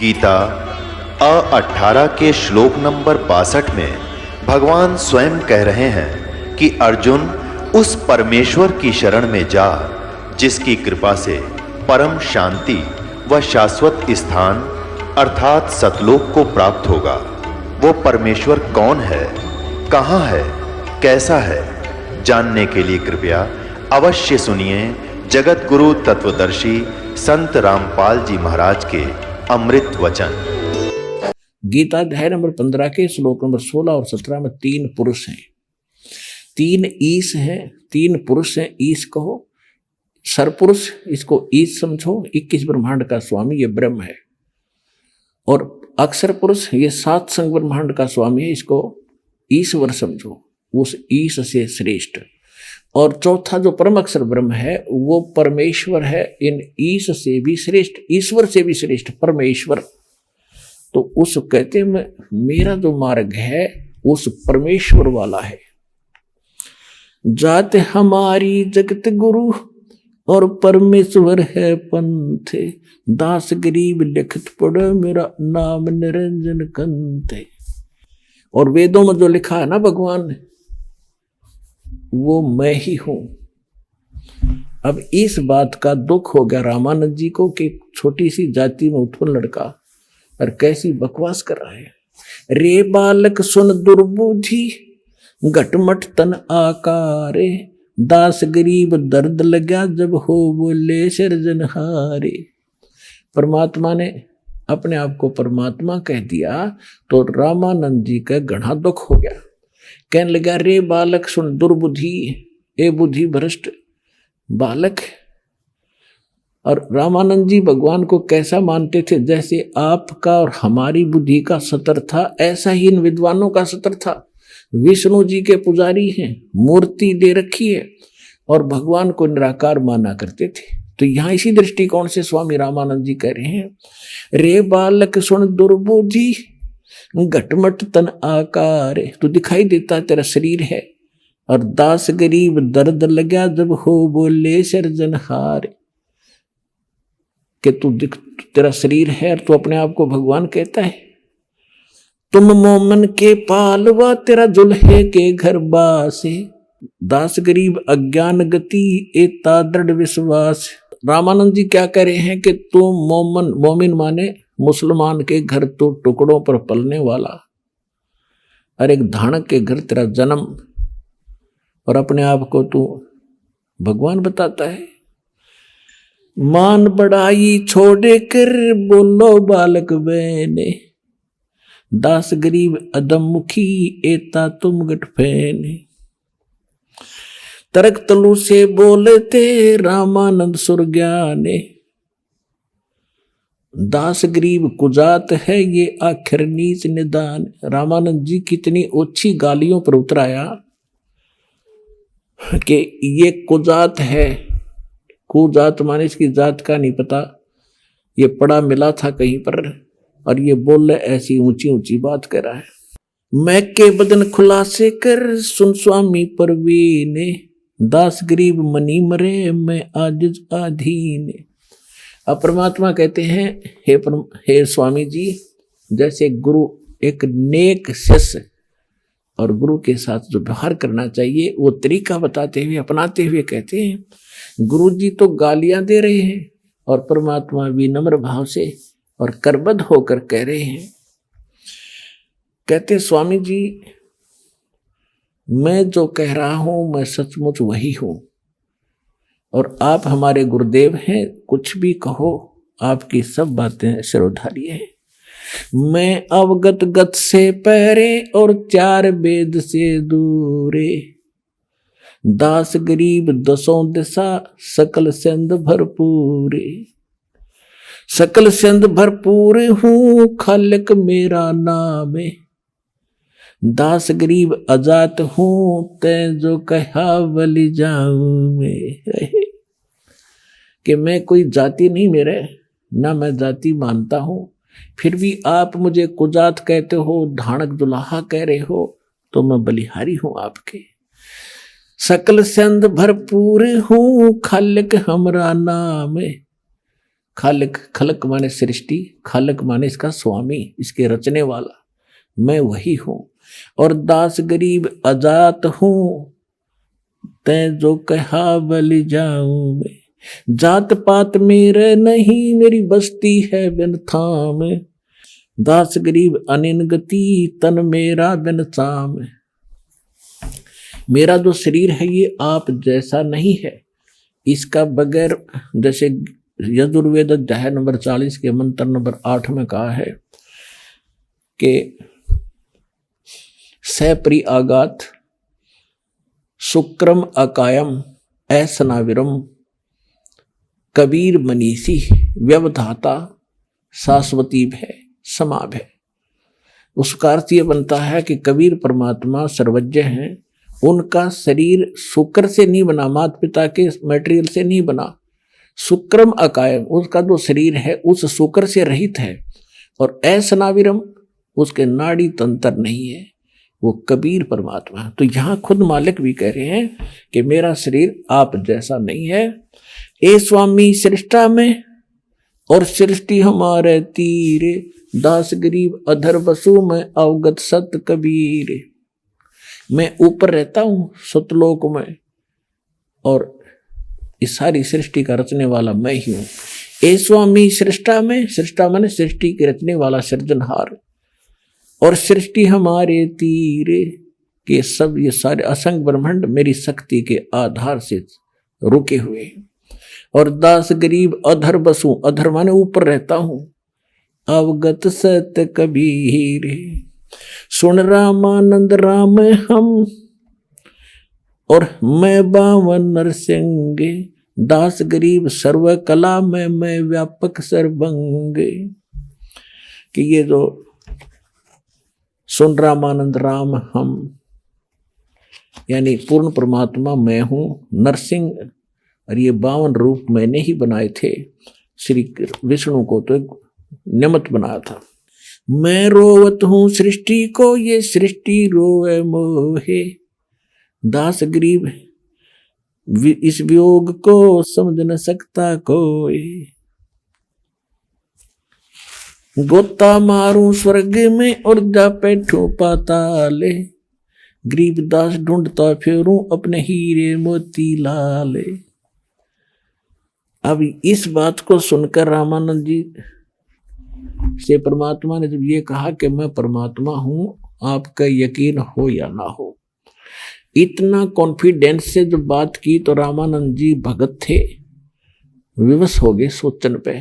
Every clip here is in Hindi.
गीता 18 के श्लोक नंबर 62 में भगवान स्वयं कह रहे हैं कि अर्जुन उस परमेश्वर की शरण में जा जिसकी कृपा से परम शांति व शाश्वत स्थान अर्थात सतलोक को प्राप्त होगा। वो परमेश्वर कौन है, कहाँ है, कैसा है, जानने के लिए कृपया अवश्य सुनिए जगत गुरु तत्वदर्शी संत रामपाल जी महाराज के अमृत वचन। गीता अध्याय नंबर 15 के श्लोक नंबर 16 और 17 में 3 पुरुष हैं, 3 ईश हैं, 3 पुरुष हैं। ईश कहो, सरपुरुष, इसको ईश समझो, 21 ब्रह्मांड का स्वामी ये ब्रह्म है। और अक्षर पुरुष ये 7 संग ब्रह्मांड का स्वामी है, इसको ईश्वर समझो, उस ईश से श्रेष्ठ। और चौथा जो परम अक्षर ब्रह्म है वो परमेश्वर है, इन ईश से भी श्रेष्ठ, ईश्वर से भी श्रेष्ठ परमेश्वर। तो उस कहते हैं मेरा जो मार्ग है उस परमेश्वर वाला है। जात हमारी जगत गुरु और परमेश्वर है पंथ, दास गरीब लिखत पढ़ मेरा नाम निरंजन कंथ। और वेदों में जो लिखा है ना भगवान ने, वो मैं ही हूं। अब इस बात का दुख हो गया रामानंद जी को कि छोटी सी जाति में उत्पन्न लड़का और कैसी बकवास कर रहा है। रे बालक सुन दुर्बुद्धि घटमट तन आकारे, दास गरीब दर्द लगा जब हो बोले सिरजनहारे। परमात्मा ने अपने आप को परमात्मा कह दिया तो रामानंद जी का घना दुख हो गया। कहने लगा रे बालक सुन दुर्बुद्धि, ए बुद्धि भ्रष्ट बालक। और रामानंद जी भगवान को कैसा मानते थे, जैसे आपका और हमारी बुद्धि का सतर था ऐसा ही इन विद्वानों का सतर था। विष्णु जी के पुजारी हैं, मूर्ति दे रखी है और भगवान को निराकार माना करते थे। तो यहाँ इसी दृष्टिकोण से स्वामी रामानंद जी कह रहे हैं रे बालक सुन दुर्बुद्धि घटमट तन आकार, तो दिखाई देता तेरा शरीर है, और दास गरीब दर्द लगा जब हो बोले सिरजनहार, कि तू तेरा शरीर है और तू अपने आप को भगवान कहता है। तुम मोमन के पालवा तेरा जुल्हे के घर बासे, दास गरीब अज्ञान गति एता दृढ़ विश्वास। रामानंद जी क्या कह रहे हैं कि तू मोमिन माने मुसलमान के घर तो टुकड़ों पर पलने वाला, और एक धानक के घर तेरा जन्म, और अपने आप को तू भगवान बताता है। मान बढ़ाई छोड़े कर बोलो बालक बहने, दास गरीब अदम मुखी एता तुम गट फैने। तरक तलु से बोलते रामानंद सुरज्ञाने, दास गरीब कुजात है ये आखिर नीच निदान। रामानंद जी कितनी ओछी गालियों पर उतराया कि ये कुजात है। कुजात माने इसकी जात का नहीं पता, ये पड़ा मिला था कहीं पर, और ये बोले ऐसी ऊंची ऊंची बात कर रहा है। मैं के बदन खुलासे कर सुन स्वामी परवीने, दास गरीब मनी मरे मैं आजिज आधीन। अब परमात्मा कहते हैं हे स्वामी जी, जैसे गुरु एक नेक शिष्य और गुरु के साथ जो व्यवहार करना चाहिए वो तरीका बताते हुए अपनाते हुए कहते हैं गुरु जी तो गालियां दे रहे हैं और परमात्मा विनम्र भाव से और करबद्ध होकर कह रहे हैं। कहते स्वामी जी मैं जो कह रहा हूं मैं सचमुच वही हूं, और आप हमारे गुरुदेव हैं, कुछ भी कहो आपकी सब बातें सिरोधारी है। मैं अवगत गत से पहरे और 4 वेद से दूरे, दास गरीब 10 दिशा सकल सिंध भरपूरे। सकल सिंध भरपूर हूँ खालिक मेरा नाम, दास गरीब अजात हूँ तै जो कहा बलि जाऊं मैं। कि मैं कोई जाति नहीं मेरे, ना मैं जाति मानता हूं, फिर भी आप मुझे कुजात कहते हो, धानक दुल्हा कह रहे हो, तो मैं बलिहारी हूं आपके। सकल संद भरपूर हूँ खालिक हमरा नाम, खालिक, खलक माने सृष्टि, खालक माने इसका स्वामी, इसके रचने वाला, मैं वही हूं। और दास गरीब अजात हूं, तै जो कहा बलि जाऊं मैं। जात पात मेरे नहीं, मेरी बस्ती है बिन थाम। दास गरीब अनिन गति, तन मेरा बिन चाम। मेरा जो शरीर है ये आप जैसा नहीं है, इसका बगैर, जैसे यजुर्वेद अध्याय नंबर 40 के मंत्र नंबर 8 में कहा है कि सपरि आगात शुक्रम अकायम ऐसनाविरम कबीर मनीषी व्यवधाता शाश्वती भय समाभय। उसका अर्थ ये बनता है कि कबीर परमात्मा सर्वज्ञ हैं, उनका शरीर शुक्र से नहीं बना, माता पिता के मटेरियल से नहीं बना। शुक्रम अकायम, उसका जो शरीर है उस शुक्र से रहित है। और ऐसनाविरम, उसके नाड़ी तंत्र नहीं है, वो कबीर परमात्मा। तो यहाँ खुद मालिक भी कह रहे हैं कि मेरा शरीर आप जैसा नहीं है। ए स्वामी सृष्टा में और सृष्टि हमारे तीरे, दास गरीब अधर बसु में अवगत सत कबीर। मैं ऊपर रहता हूं सतलोक में और इस सारी सृष्टि का रचने वाला मैं ही हूं। ए स्वामी सृष्टा में, सृष्टा माने सृष्टि के रचने वाला सृजनहार, और सृष्टि हमारे तीरे के सब ये सारे असंग ब्रह्मांड मेरी शक्ति के आधार से रुके हुए। और दास गरीब अधर बसू, अधर माने ऊपर रहता हूं, अवगत सत्य कबीर। सुन रामानंद राम हम, और मैं बावन नरसिंह, दास गरीब सर्व कला में मैं व्यापक सर्वंग। कि ये जो सुन रामानंद राम हम, यानी पूर्ण परमात्मा मैं हूं, नरसिंह, और ये 52 रूप मैंने ही बनाए थे। श्री विष्णु को तो निमित्त बनाया था। मैं रोवत हूं सृष्टि को, ये सृष्टि रोए मोहे। दास गरीब इस वियोग को समझ न सकता कोई। गोता मारूं स्वर्ग में और जा बैठूं पाताले, गरीब दास ढूंढता फिरूं अपने हीरे मोती लाले। अब इस बात को सुनकर रामानंद जी से परमात्मा ने जब ये कहा कि मैं परमात्मा हूं, आपका यकीन हो या ना हो, इतना कॉन्फिडेंस से जब बात की तो रामानंद जी भगत थे, विवश हो गए सोचन पे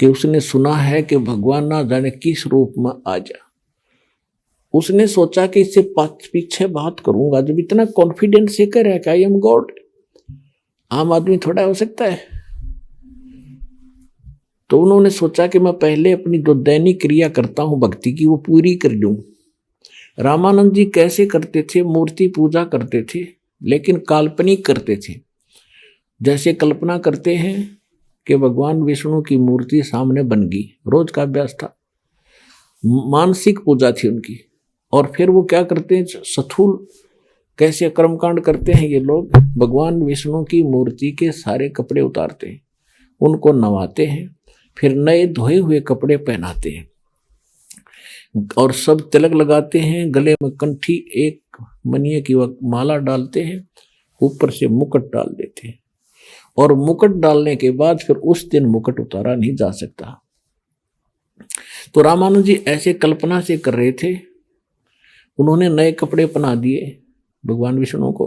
कि उसने सुना है कि भगवान ना जाने किस रूप में आ जा। उसने सोचा कि इससे पीछे बात करूंगा, जब इतना कॉन्फिडेंस से कह रहा है कि आई एम गॉड, आम आदमी थोड़ा हो सकता है। तो उन्होंने सोचा कि मैं पहले अपनी जो दैनिक क्रिया करता हूं भक्ति की वो पूरी कर लूं। रामानंद जी कैसे करते थे? मूर्ति पूजा करते थे, लेकिन काल्पनिक करते थे। जैसे कल्पना करते हैं कि भगवान विष्णु की मूर्ति सामने बन गई, रोज का अभ्यास था, मानसिक पूजा थी उनकी। और फिर वो क्या करते हैं, स्थूल कैसे कर्मकांड करते हैं ये लोग, भगवान विष्णु की मूर्ति के सारे कपड़े उतारते हैं, उनको नवाते हैं, फिर नए धोए हुए कपड़े पहनाते हैं और सब तिलक लगाते हैं, गले में कंठी एक मनिये की माला डालते हैं, ऊपर से मुकुट डाल देते हैं। और मुकुट डालने के बाद फिर उस दिन मुकुट उतारा नहीं जा सकता। तो रामानुज जी ऐसे कल्पना से कर रहे थे। उन्होंने नए कपड़े पहना दिए भगवान विष्णु को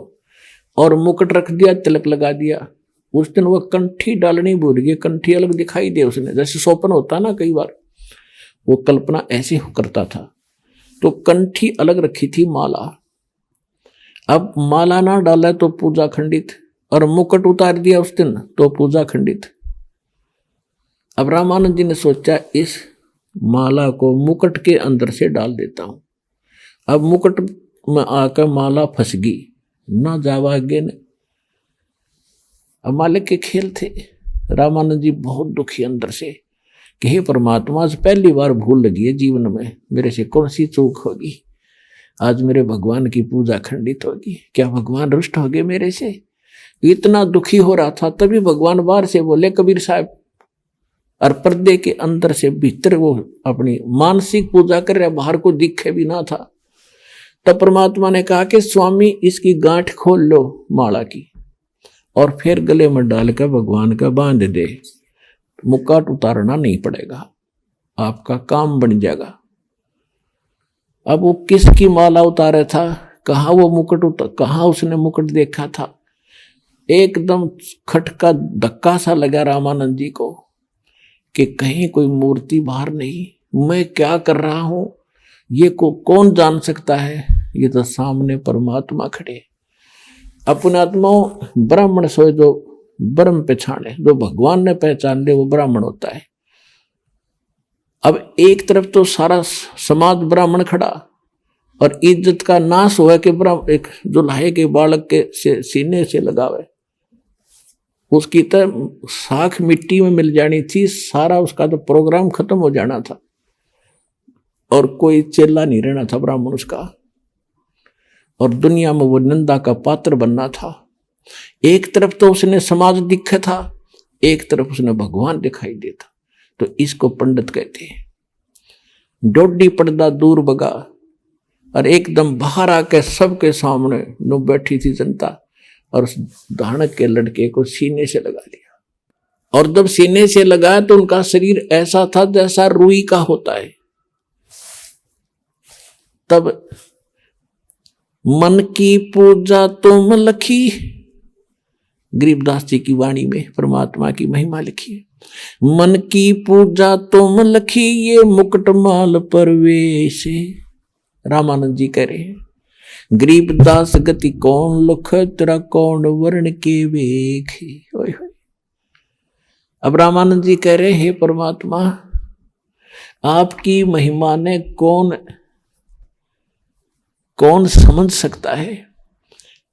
और मुकुट रख दिया, तिलक लगा दिया। उस दिन वह कंठी डालनी भूल गए, कंठी अलग दिखाई दे उसने, जैसे सोपन होता ना कई बार, वो कल्पना ऐसे करता था। तो कंठी अलग रखी थी माला, अब माला ना डाला तो पूजा खंडित, और मुकुट उतार दिया उस दिन तो पूजा खंडित। अब रामानंद जी ने सोचा इस माला को मुकुट के अंदर से डाल देता हूं। अब मुकुट में आकर माला फंस गई, ना जावा आगे ने। अब मालिक के खेल थे। रामानंद जी बहुत दुखी अंदर से कि हे परमात्मा, आज पहली बार भूल लगी है जीवन में, मेरे से कौन सी चूक होगी, आज मेरे भगवान की पूजा खंडित होगी, क्या भगवान रुष्ट हो गए मेरे से। इतना दुखी हो रहा था, तभी भगवान बाहर से बोले, कबीर साहब और पर्दे के अंदर से भीतर वो अपनी मानसिक पूजा कर रहा, बाहर को दिखे भी ना था। तब परमात्मा ने कहा कि स्वामी इसकी गांठ खोल लो माला की और फिर गले में डालकर भगवान का बांध दे, मुकुट उतारना नहीं पड़ेगा, आपका काम बन जाएगा। अब वो किसकी माला उतारे था, कहाँ वो मुकुट कहाँ उसने मुकुट देखा था। एकदम खटका धक्का सा लगा रामानंद जी को कि कहीं कोई मूर्ति बाहर नहीं, मैं क्या कर रहा हूं ये कौन जान सकता है, ये तो सामने परमात्मा खड़े। अपने आत्माओं ब्राह्मण सोए जो ब्रह्म पहचाने, जो भगवान ने पहचान ले वो ब्राह्मण होता है। अब एक तरफ तो सारा समाज ब्राह्मण खड़ा और इज्जत का नाश हुआ कि एक जुल्हे के बालक के सीने से लगावे, उसकी तो साख मिट्टी में मिल जानी थी, सारा उसका तो प्रोग्राम खत्म हो जाना था और कोई चेला नहीं रहना था ब्राह्मण उसका, और दुनिया में वो निंदा का पात्र बनना था। एक तरफ तो उसने समाज दिखा था, एक तरफ उसने भगवान दिखाई देता। तो इसको पंडित कहते हैं। डोडी पर्दा दूर भगा और एकदम बाहर आके सबके सामने नो बैठी थी जनता और उस धानक के लड़के को सीने से लगा लिया। और जब सीने से लगाया तो उनका शरीर ऐसा था जैसा रुई का होता है। तब मन की पूजा तुम लखी, गरीबदास जी की वाणी में परमात्मा की महिमा लिखी है। मन की पूजा तुम लखी ये मुकुट माल परवेश, रामानंद जी कह रहे हैं। गरीबदास गति कौन लुख तेरा कौन वर्ण के वेख। अब रामानंद जी कह रहे हैं परमात्मा आपकी महिमा ने कौन समझ सकता है,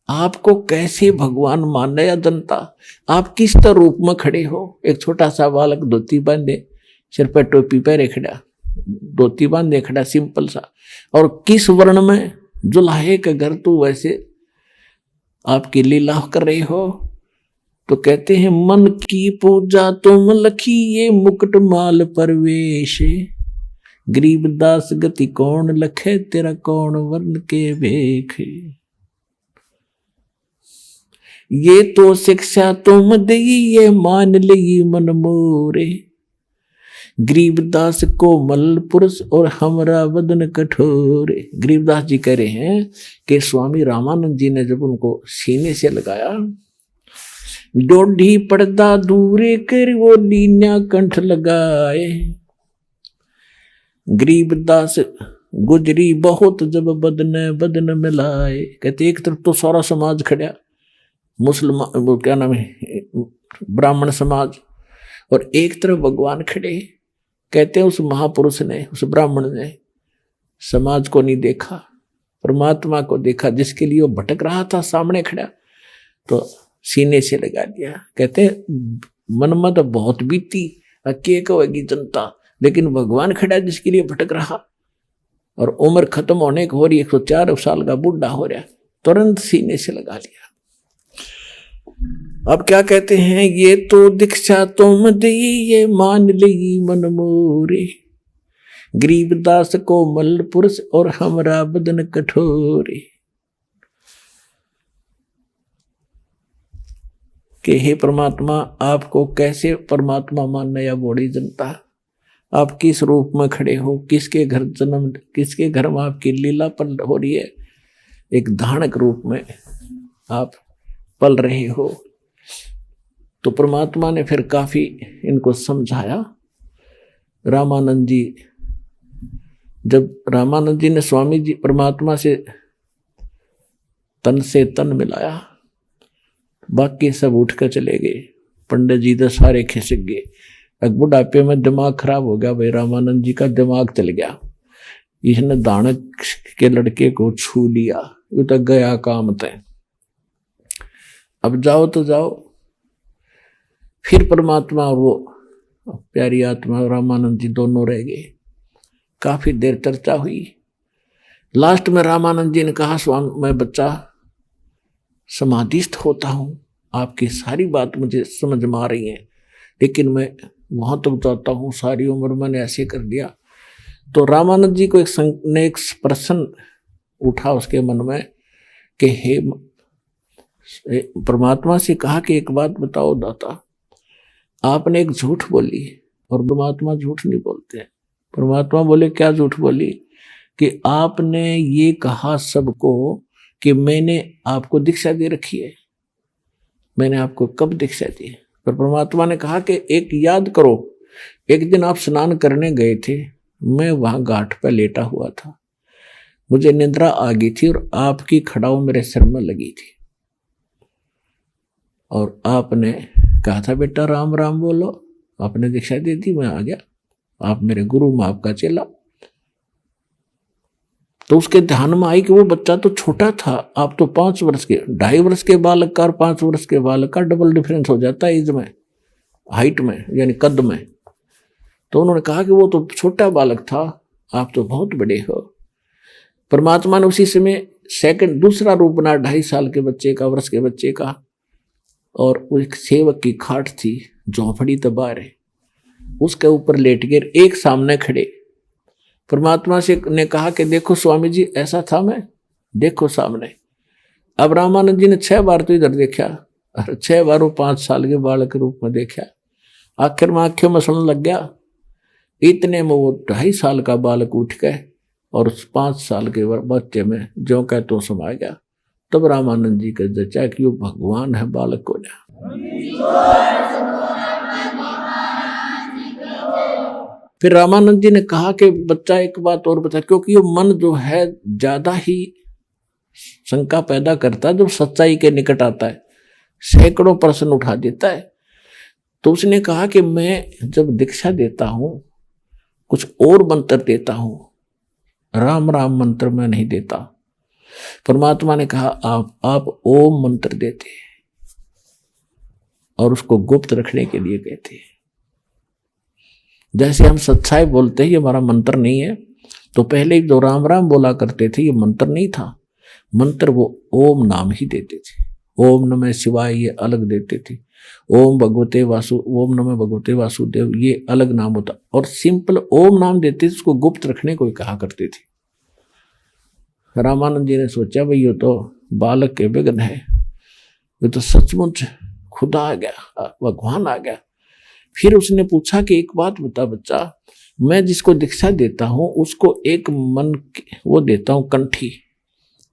आपको कैसे भगवान माने या जनता। आप किस तरह रूप में खड़े हो, एक छोटा सा बालक धोती बांधे सिर पर टोपी पहने खड़ा, धोती बांधे खड़ा सिंपल सा, और किस वर्ण में जुल्हे के घर तू वैसे आपकी लीला कर रहे हो। तो कहते हैं मन की पूजा तुम लखी ये मुकुट माल परवेश, गरीबदास गति कौन लखे तेरा कौन वर्ण के भेख। ये तो शिक्षा तुम दई ये मान ली मन मोरे, गरीबदास को मल पुरुष और हमरा वदन कठोरे। गरीबदास जी कह रहे हैं कि स्वामी रामानंद जी ने जब उनको सीने से लगाया, डोढ़ी पर्दा दूरे कर वो लीना कंठ लगाए, गरीबदास गुजरी बहुत जब बदन मिलाए। कहते एक तरफ तो सारा समाज खड़ा, मुसलमान वो क्या नाम है ब्राह्मण समाज, और एक तरफ भगवान खड़े। कहते हैं उस महापुरुष ने, उस ब्राह्मण ने समाज को नहीं देखा, परमात्मा को देखा जिसके लिए वो भटक रहा था, सामने खड़ा तो सीने से लगा दिया। कहते मन में तो बहुत बीती के कहेगी जनता, लेकिन भगवान खड़ा जिसके लिए भटक रहा, और उम्र खत्म होने को हो रही, 104 साल का बूढ़ा हो रहा, तुरंत सीने से लगा लिया। अब क्या कहते हैं, ये तो दीक्षा तुम दी ये मान ली मन मोरे, गरीबदास को मल पुरुष और हमरा बदन कठोरे। कि हे परमात्मा आपको कैसे परमात्मा मानना या बड़ी जनता, आप किस रूप में खड़े हो, किसके घर जन्म, किसके घर में आपकी लीला पल हो रही है, एक धानक रूप में आप पल रहे हो। तो परमात्मा ने फिर काफी इनको समझाया। रामानंद जी, जब रामानंद जी ने स्वामी जी परमात्मा से तन मिलाया, बाकी सब उठ कर चले गए। पंडित जी तो सारे खिसक गए। एक बुढ़ापे में दिमाग खराब हो गया भाई, रामानंद जी का दिमाग चल गया, इसने दानक के लड़के को छू लिया, ये तो गया काम तय, अब जाओ तो जाओ। फिर परमात्मा और वो प्यारी आत्मा रामानंद जी दोनों रह गए। काफी देर चर्चा हुई। लास्ट में रामानंद जी ने कहा, स्वामी मैं बच्चा समाधिस्थ होता हूं, आपकी सारी बात मुझे समझ में आ रही है, लेकिन मैं वहां तक जाता हूँ, सारी उम्र मैंने ऐसे कर दिया। तो रामानंद जी को एक प्रश्न उठा उसके मन में कि हे परमात्मा से कहा कि एक बात बताओ दाता, आपने एक झूठ बोली और परमात्मा झूठ नहीं बोलते। परमात्मा बोले क्या झूठ बोली? कि आपने ये कहा सबको कि मैंने आपको दीक्षा दे रखी है। मैंने आपको कब दीक्षा दी? पर परमात्मा ने कहा कि एक याद करो, एक दिन आप स्नान करने गए थे, मैं वहां घाट पर लेटा हुआ था, मुझे निद्रा आ गई थी और आपकी खड़ाऊ मेरे सिर में लगी थी और आपने कहा था बेटा राम राम बोलो, आपने दीक्षा दे दी, मैं आ गया, आप मेरे गुरु, मैं आपका चेला। तो उसके ध्यान में आई कि वो बच्चा तो छोटा था, आप तो 5 वर्ष के, 2.5 वर्ष के बालक का और 5 वर्ष के बालक का डबल डिफरेंस हो जाता है एज में, हाइट में, यानी कद में। तो उन्होंने कहा कि वो तो छोटा बालक था, आप तो बहुत बड़े हो। परमात्मा ने उसी समय दूसरा रूप बना 2.5 साल के बच्चे का, वर्ष के बच्चे का, और एक सेवक की खाट थी, झोंपड़ी दबा रहे, उसके ऊपर लेट कर एक सामने खड़े। परमात्मा से ने कहा कि देखो स्वामी जी, ऐसा था मैं, देखो सामने। अब रामानंद जी ने 6 बार तो इधर देखा और 6 बार वो 5 साल के बालक के रूप में देखा। आखिर में आंखें मसलने लग गया। इतने में वो 2.5 साल का बालक उठ गए और उस 5 साल के बच्चे में जो कह तो समा गया। तब रामानंद जी का जचा कि वो भगवान है बालक को ना। फिर रामानंद जी ने कहा कि बच्चा एक बात और बता, क्योंकि ये मन जो है ज्यादा ही शंका पैदा करता है जब सच्चाई के निकट आता है, सैकड़ों प्रश्न उठा देता है। तो उसने कहा कि मैं जब दीक्षा देता हूं कुछ और मंत्र देता हूं, राम राम मंत्र मैं नहीं देता। परमात्मा ने कहा आप ओम मंत्र देते और उसको गुप्त रखने के लिए कहते। जैसे हम सच्चाई बोलते हैं, ये हमारा मंत्र नहीं है। तो पहले जो राम राम बोला करते थे, ये मंत्र नहीं था। मंत्र वो ओम नाम ही देते थे। ओम नमः शिवाय ये अलग देते थे, ओम नमः भगवते वासुदेव ये अलग नाम होता, और सिंपल ओम नाम देते थे, उसको गुप्त रखने को कहा करते थे। रामानंद जी ने सोचा भाई ये तो बालक के विघ्न है, ये तो सचमुच खुदा आ गया, भगवान आ गया। फिर उसने पूछा कि एक बात बता बच्चा, मैं जिसको दीक्षा देता हूं उसको एक मन वो देता हूं कंठी,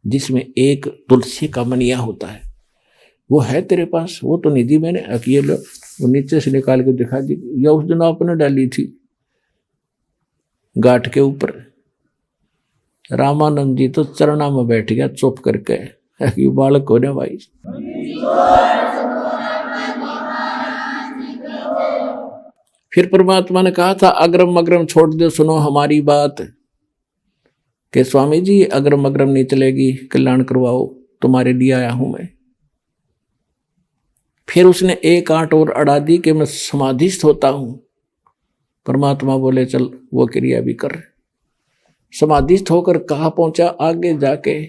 जिसमें एक तुलसी का मनिया होता है, वो है तेरे पास? वो तो निधि मैंने अकेले वो नीचे से निकाल के दिखा दी, या उस दिन आपने डाली थी घाट के ऊपर। रामानंद जी तो चरणा में बैठ गया चुप करके, कि बालक हो ना भाई। फिर परमात्मा ने कहा था अग्रम अग्रम छोड़ दो, सुनो हमारी बात, कि स्वामी जी अग्रम अग्रम नहीं चलेगी, कल्याण करवाओ, तुम्हारे लिए आया हूं मैं। फिर उसने एक आंट और अड़ा दी कि मैं समाधिस्थ होता हूं। परमात्मा बोले चल वो क्रिया भी कर। समाधिस्थ होकर कहाँ पहुंचा? आगे जाके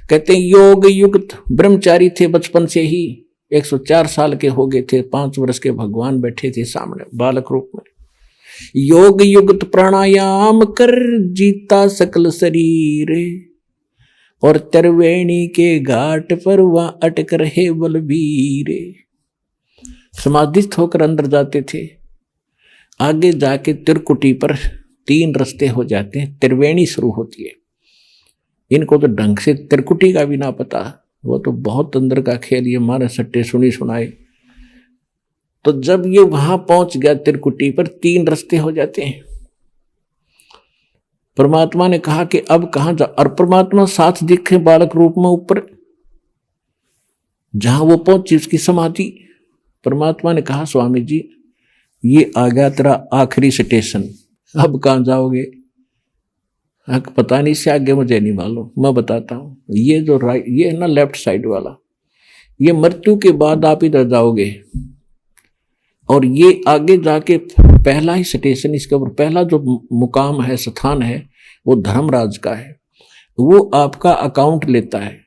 कहते योग युक्त ब्रह्मचारी थे बचपन से ही, 104 साल के हो गए थे, 5 वर्ष के भगवान बैठे थे सामने बालक रूप में। योग युक्त प्राणायाम कर जीता सकल शरीर, और त्रिवेणी के घाट पर वहां अटक रहे बलबीर। समाधिस्थ होकर अंदर जाते थे, आगे जाके त्रिकुटी पर 3 रास्ते हो जाते हैं, त्रिवेणी शुरू होती है। इनको तो ढंग से त्रिकुटी का भी ना पता, वो तो बहुत अंदर का खेल, ये मारे सट्टे सुनी सुनाए। तो जब ये वहां पहुंच गया त्रिकुटी पर, 3 रास्ते हो जाते हैं। परमात्मा ने कहा कि अब कहां जा, और परमात्मा साथ दिखे बालक रूप में ऊपर, जहां वो पहुंची उसकी समाधि। परमात्मा ने कहा स्वामी जी ये आ गया तेरा आखिरी स्टेशन, अब कहां जाओगे? पता नहीं, से आगे मुझे नहीं मालूम, मैं बताता हूं। ये जो ये है ना लेफ्ट साइड वाला, ये मृत्यु के बाद आप इधर जाओगे, और ये आगे जाके पहला ही स्टेशन, इसके ऊपर पहला जो मुकाम है, स्थान है, वो धर्मराज का है। वो आपका अकाउंट लेता है,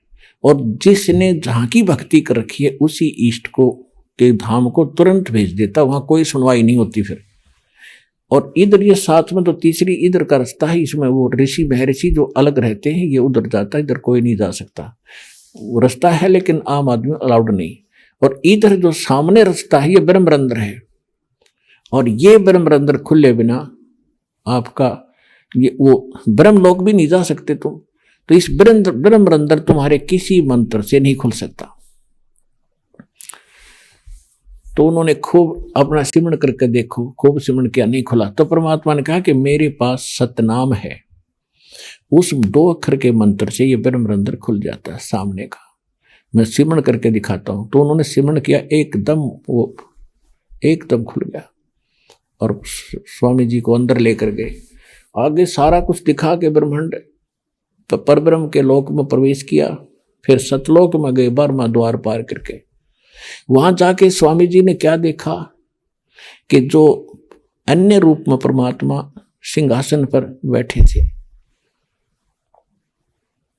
और जिसने जहां की भक्ति कर रखी है उसी ईष्ट को के धाम को तुरंत भेज देता, वहां कोई सुनवाई नहीं होती फिर। और इधर ये साथ में तो तीसरी इधर का रास्ता है, इसमें वो ऋषि महर्षि जो अलग रहते हैं, ये उधर जाता है, इधर कोई नहीं जा सकता। वो रास्ता है लेकिन आम आदमी अलाउड नहीं। और इधर जो सामने रास्ता है ये ब्रह्मरंध्र है, और ये ब्रह्मरंध्र खुले बिना आपका ये वो ब्रह्मलोक भी नहीं जा सकते तुम। तो इस ब्रह्मरंध्र तुम्हारे किसी मंत्र से नहीं खुल सकता। तो उन्होंने खूब अपना सिमरण करके देखो, खूब सिमरण किया, नहीं खुला। तो परमात्मा ने कहा कि मेरे पास सतनाम है, उस 2 अक्षर के मंत्र से ये ब्रह्मरंध्र खुल जाता है सामने का। मैं सिमरण करके दिखाता हूं। तो उन्होंने सिमरण किया, एकदम वो एकदम खुल गया और स्वामी जी को अंदर लेकर गए। आगे सारा कुछ दिखा के ब्रह्मांड तो परब्रह्म के लोक में प्रवेश किया। फिर सतलोक में गए 12वां द्वार पार करके। वहां जाके स्वामी जी ने क्या देखा कि जो अन्य रूप में परमात्मा सिंहासन पर बैठे थे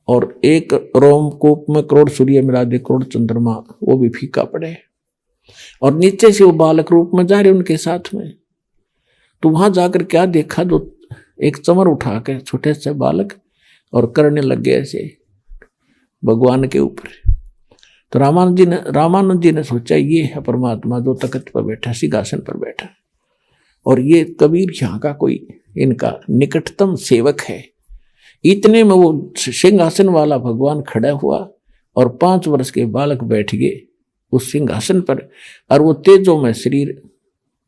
और एक रोमकूप में करोड़ सूर्य मिला दे करोड़ चंद्रमा, वो भी फीका पड़े, और नीचे से वो बालक रूप में जा रहे उनके साथ में। तो वहां जाकर क्या देखा, जो एक चमर उठा के छोटे से बालक और करने लग गए ऐसे भगवान के ऊपर। तो रामानंद जी ने सोचा ये है परमात्मा जो तख्त पर बैठा, सिंहासन पर बैठा, और ये कबीर यहाँ का कोई इनका निकटतम सेवक है। इतने में वो सिंहासन वाला भगवान खड़ा हुआ और 5 वर्ष के बालक बैठ गए उस सिंहासन पर, और वो तेजों में शरीर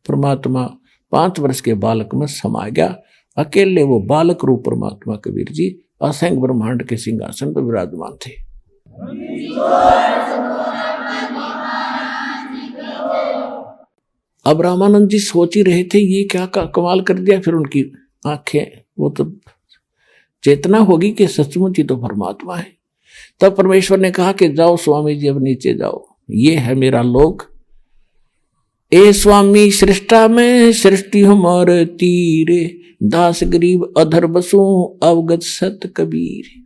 परमात्मा 5 वर्ष के बालक में समा गया। अकेले वो बालक रूप परमात्मा कबीर जी असंख्य ब्रह्मांड के सिंहासन पर विराजमान थे। अब रामानंद जी सोच ही रहे थे ये क्या कमाल कर दिया। फिर उनकी आंखें, वो तो चेतना होगी कि सचमुच ही तो परमात्मा है। तब परमेश्वर ने कहा कि जाओ स्वामी जी, अब नीचे जाओ, ये है मेरा लोक। ए स्वामी सृष्टा में सृष्टि हमारे तीरे, दास गरीब अधर बसों अवगत सत कबीर।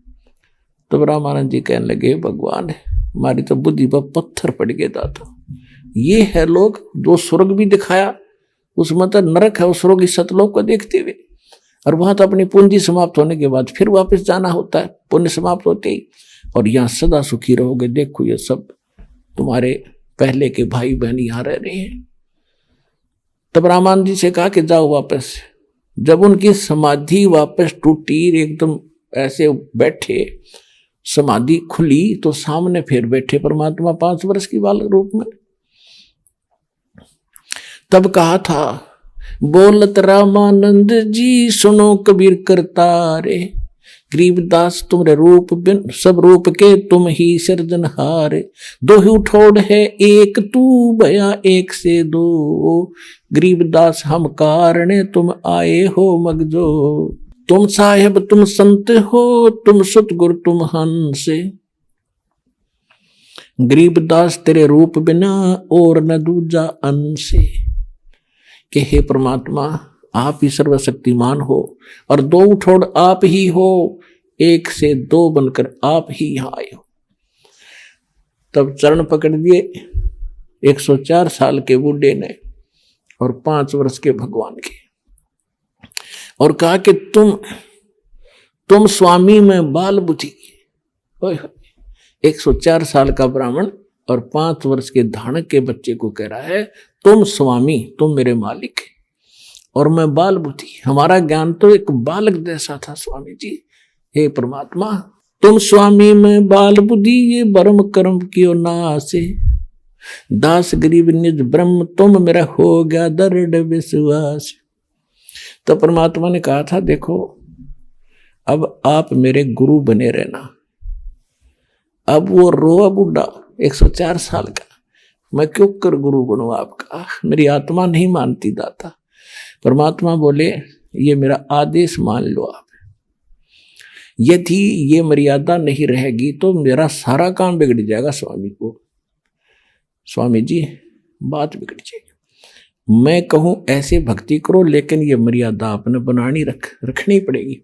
तब रामानंद जी कहने लगे भगवान हमारी तो बुद्धि पर पत्थर पड़ गया दाता। ये है लोग जो स्वर्ग भी दिखाया, उसमें तो नरक है, उस स्वर्ग इस सतलोक को देखते हुए। और वहां तो अपनी पूंजी समाप्त होने के बाद फिर वापस जाना होता है, पुण्य समाप्त होते ही। और यहाँ सदा सुखी रहोगे। देखो ये सब तुम्हारे पहले के भाई बहन यहाँ रह रहे हैं। तब रामानंद जी से कहा कि जाओ वापस। जब उनकी समाधि वापस टूटी, एकदम ऐसे बैठे, समाधि खुली, तो सामने फिर बैठे परमात्मा 5 वर्ष की बालक रूप में। तब कहा था बोलत रामानंद जी सुनो कबीर करतारे, गरीबदास तुमरे रूप बिन सब रूप के तुम ही सृजनहारे। दो ही ठोड़ है एक तू भया एक से 2, गरीबदास हम कारणे तुम आए हो मगजो। तुम साहेब तुम संत हो, तुम सतगुरु तुम हंस, गरीबदास तेरे रूप बिना और न दूजा अंश। कि हे परमात्मा आप ही सर्वशक्तिमान हो और 2 उठोड़ आप ही हो, 1 से 2 बनकर आप ही यहाँ आए हो। तब चरण पकड़ दिए 104 साल के बूढ़े ने और 5 वर्ष के भगवान के, और कहा कि तुम स्वामी में बाल बुद्धि। 104 साल का ब्राह्मण और 5 वर्ष के धानक के बच्चे को कह रहा है तुम स्वामी, तुम मेरे मालिक और मैं बाल बुद्धि। हमारा ज्ञान तो एक बालक जैसा था स्वामी जी। हे परमात्मा तुम स्वामी में बाल बुद्धि, ये ब्रह्म कर्म कियो नासे, दास गरीब निज ब्रह्म तुम मेरा हो गया दृढ़ विश्वास। तो परमात्मा ने कहा था देखो अब आप मेरे गुरु बने रहना। अब वो रोआ बुढ़ा 104 साल का, मैं क्यों कर गुरु बनूं आपका, मेरी आत्मा नहीं मानती दाता। परमात्मा बोले ये मेरा आदेश मान लो आप, यदि ये मर्यादा नहीं रहेगी तो मेरा सारा काम बिगड़ जाएगा। स्वामी जी बात बिगड़ जाएगी। मैं कहूं ऐसे भक्ति करो, लेकिन ये मर्यादा आपने बनानी रखनी पड़ेगी।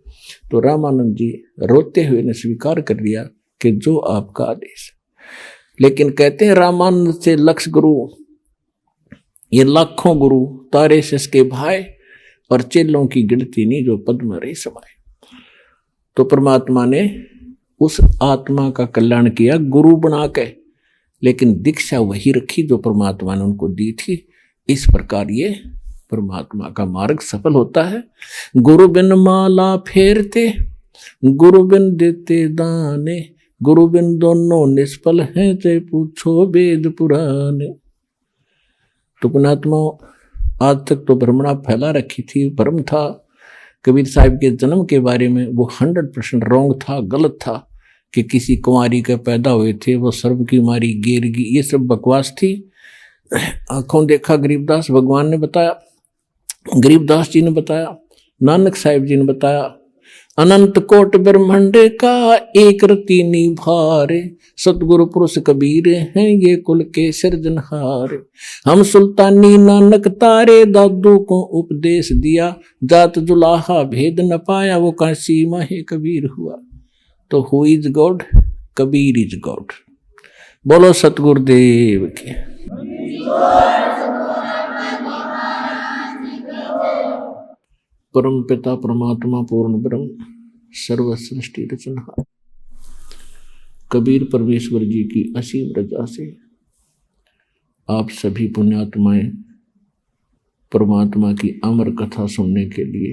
तो रामानंद जी रोते हुए ने स्वीकार कर लिया कि जो आपका आदेश। लेकिन कहते हैं रामानंद से लक्ष्य गुरु ये लाखों गुरु तारे से इसके भाई और चेलों की गिनती नहीं जो पद में रही समाये। तो परमात्मा ने उस आत्मा का कल्याण किया गुरु बना के, लेकिन दीक्षा वही रखी जो परमात्मा ने उनको दी थी। इस प्रकार ये परमात्मा का मार्ग सफल होता है। गुरु बिन माला फेरते, गुरु बिन देते दाने, गुरु बिन दोनों निष्फल हैं, ते पूछो वेद पुराने। तो पुणात्मा आज तक तो भ्रमणा फैला रखी थी, भ्रम था। कबीर साहब के जन्म के बारे में वो 100% रॉन्ग था, गलत था कि किसी कुंवारी के पैदा हुए थे, वो सर्व की मारी गिरगी, ये सब बकवास थी। आंखों देखा गरीबदास भगवान ने बताया, गरीबदास जी ने बताया, नानक साहिब जी ने बताया, अनंत कोट ब्रह्मांड का एक रति निभारे, सतगुरु पुरुष कबीर हैं ये कुल के सिरजनहार। हम सुल्तानी नानक तारे, दादू को उपदेश दिया, जात जुलाहा भेद न पाया, वो काशी माहे कबीर हुआ। तो who is God? Kabir is God. बोलो सतगुरुदेव की। परम पिता परमात्मा पूर्ण ब्रह्म सर्व सृष्टि रचनहार कबीर परमेश्वर जी की असीम रजा से आप सभी पुण्यात्माएं परमात्मा की अमर कथा सुनने के लिए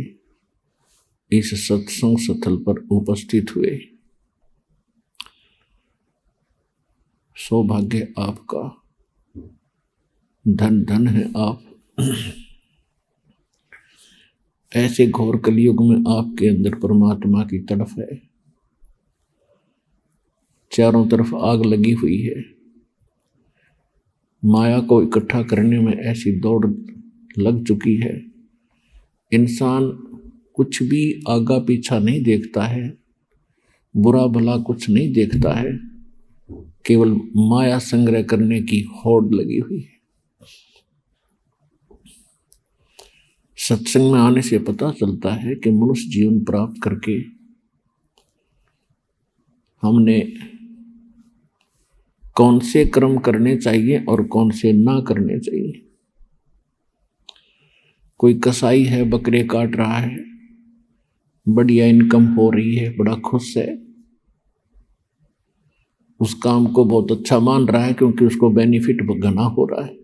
इस सत्संग स्थल पर उपस्थित हुए। सौभाग्य आपका, धन धन है आप। ऐसे घोर कलयुग में आपके अंदर परमात्मा की तड़फ है, चारों तरफ आग लगी हुई है, माया को इकट्ठा करने में ऐसी दौड़ लग चुकी है। इंसान कुछ भी आगा पीछा नहीं देखता है, बुरा भला कुछ नहीं देखता है, केवल माया संग्रह करने की होड़ लगी हुई है। सत्संग में आने से पता चलता है कि मनुष्य जीवन प्राप्त करके हमने कौन से कर्म करने चाहिए और कौन से ना करने चाहिए। कोई कसाई है, बकरे काट रहा है, बढ़िया इनकम हो रही है, बड़ा खुश है, उस काम को बहुत अच्छा मान रहा है क्योंकि उसको बेनिफिट घना हो रहा है।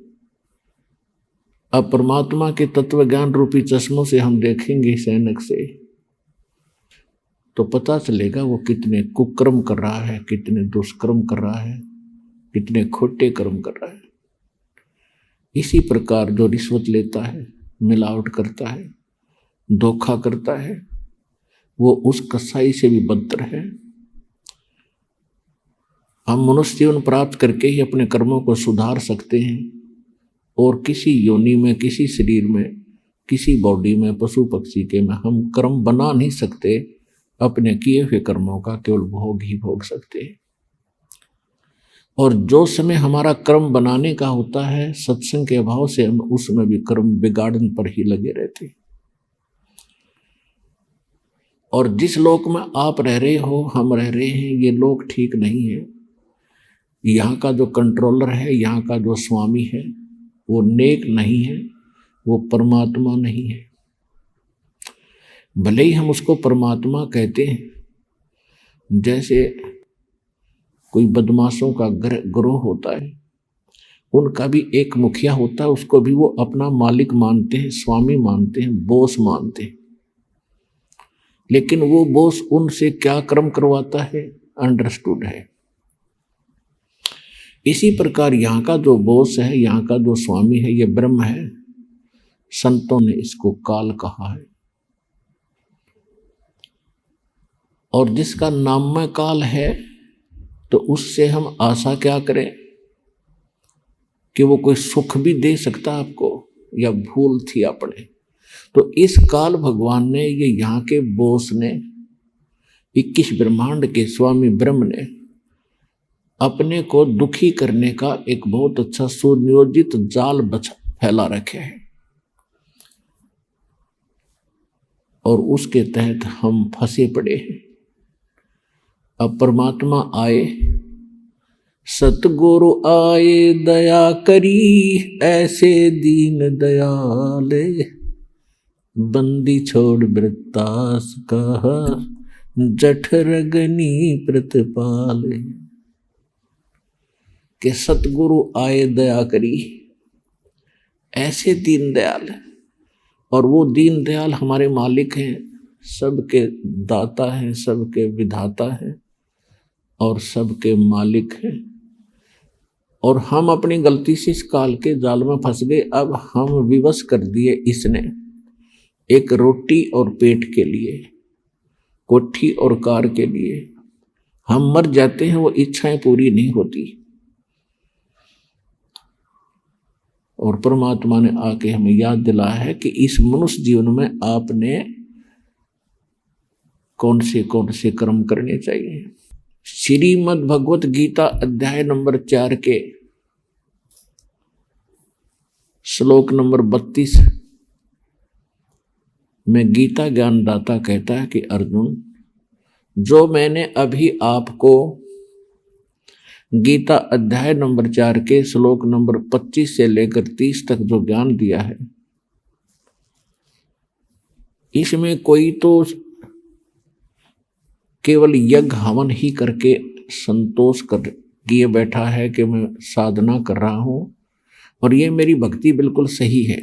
अब परमात्मा के तत्व ज्ञान रूपी चश्मों से हम देखेंगे सैनक से, तो पता चलेगा वो कितने कुकर्म कर रहा है, कितने दुष्कर्म कर रहा है, कितने खोटे कर्म कर रहा है। इसी प्रकार जो रिश्वत लेता है, मिलावट करता है, धोखा करता है, वो उस कसाई से भी बदतर है। हम मनुष्य जीवन प्राप्त करके ही अपने कर्मों को सुधार सकते हैं और किसी योनि में, किसी शरीर में, किसी बॉडी में, पशु पक्षी के में हम कर्म बना नहीं सकते। अपने किए हुए कर्मों का केवल भोग ही भोग सकते हैं। और जो समय हमारा कर्म बनाने का होता है, सत्संग के अभाव से हम उसमें भी कर्म बिगाड़न पर ही लगे रहते। और जिस लोक में आप रह रहे हो, हम रह रहे हैं, ये लोक ठीक नहीं है। यहाँ का जो कंट्रोलर है, यहाँ का जो स्वामी है, वो नेक नहीं है, वो परमात्मा नहीं है। भले ही हम उसको परमात्मा कहते हैं, जैसे कोई बदमाशों का ग्रोह होता है, उनका भी एक मुखिया होता है, उसको भी वो अपना मालिक मानते हैं, स्वामी मानते हैं, बॉस मानते हैं। लेकिन वो बॉस उनसे क्या कर्म करवाता है, अंडरस्टूड है। इसी प्रकार यहाँ का जो बॉस है, यहाँ का जो स्वामी है, ये ब्रह्म है। संतों ने इसको काल कहा है। और जिसका नामय काल है, तो उससे हम आशा क्या करें कि वो कोई सुख भी दे सकता आपको, या भूल थी अपने। तो इस काल भगवान ने, ये यहाँ के बॉस ने, 21 ब्रह्मांड के स्वामी ब्रह्म ने अपने को दुखी करने का एक बहुत अच्छा सुनियोजित जाल फैला रखे है। और उसके तहत हम फंसे पड़े हैं। अब परमात्मा आए सतगुरु आए दया करी, ऐसे दीन दयाले, बंदी छोड़ वृत्तास कहा, जठरगनी प्रतिपाले। के सतगुरु आए दया करी, ऐसे दीन दयाल, और वो दीन दयाल हमारे मालिक हैं, सबके दाता हैं, सबके विधाता हैं और सबके मालिक हैं। और हम अपनी गलती से इस काल के जाल में फंस गए। अब हम विवश कर दिए इसने, एक रोटी और पेट के लिए, कोठी और कार के लिए हम मर जाते हैं, वो इच्छाएं पूरी नहीं होती। और परमात्मा ने आके हमें याद दिलाया है कि इस मनुष्य जीवन में आपने कौन से कर्म करने चाहिए। श्रीमद् भगवत गीता अध्याय नंबर 4 के श्लोक नंबर 32 में गीता ज्ञानदाता कहता है कि अर्जुन, जो मैंने अभी आपको गीता अध्याय नंबर 4 के श्लोक नंबर 25 से लेकर 30 तक जो ज्ञान दिया है, इसमें कोई तो केवल यज्ञ हवन ही करके संतोष कर किए बैठा है कि मैं साधना कर रहा हूं और ये मेरी भक्ति बिल्कुल सही है।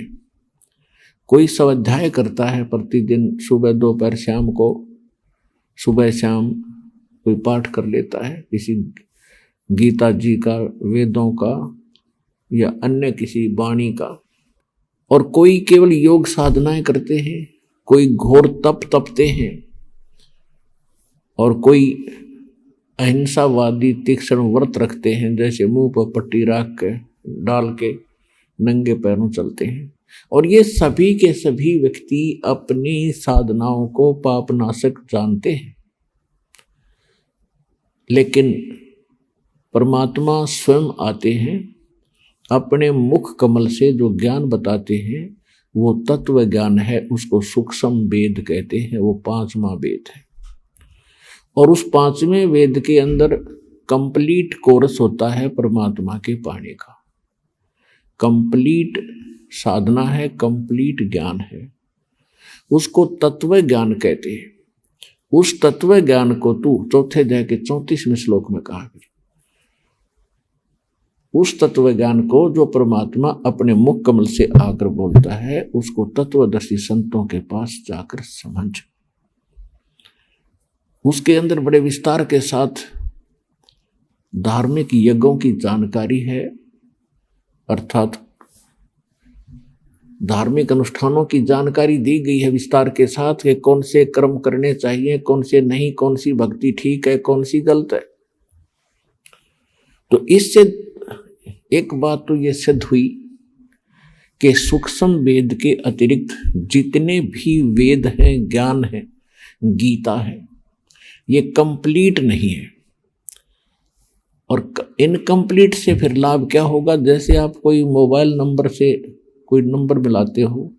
कोई स्वाध्याय करता है प्रतिदिन, सुबह दोपहर शाम को, सुबह शाम कोई पाठ कर लेता है किसी गीता जी का, वेदों का या अन्य किसी वाणी का, और कोई केवल योग साधनाएं करते हैं, कोई घोर तप तपते हैं, और कोई अहिंसावादी तीक्ष्ण व्रत रखते हैं, जैसे मुंह पर पट्टी रख के डाल के नंगे पैरों चलते हैं। और ये सभी के सभी व्यक्ति अपनी साधनाओं को पापनाशक जानते हैं, लेकिन परमात्मा स्वयं आते हैं, अपने मुख कमल से जो ज्ञान बताते हैं वो तत्व ज्ञान है, उसको सूक्ष्म वेद कहते हैं। वो 5वां वेद है, और उस 5वें वेद के अंदर कंप्लीट कोर्स होता है परमात्मा के पाने का। कंप्लीट साधना है, कंप्लीट ज्ञान है, उसको तत्व ज्ञान कहते हैं। उस तत्व ज्ञान को तू चौथे अध्याय के 34वें श्लोक में कहा, उस तत्व ज्ञान को जो परमात्मा अपने मुख कमल से आकर बोलता है, उसको तत्वदर्शी संतों के पास जाकर समझ। उसके अंदर बड़े विस्तार के साथ धार्मिक यज्ञों की जानकारी है, अर्थात धार्मिक अनुष्ठानों की जानकारी दी गई है विस्तार के साथ कि कौन से कर्म करने चाहिए, कौन से नहीं, कौन सी भक्ति ठीक है, कौन सी गलत है। तो इससे एक बात तो ये सिद्ध हुई कि सूक्ष्म वेद के अतिरिक्त जितने भी वेद हैं, ज्ञान है, गीता है, ये कंप्लीट नहीं है। और इनकम्प्लीट से फिर लाभ क्या होगा? जैसे आप कोई मोबाइल नंबर से कोई नंबर मिलाते हो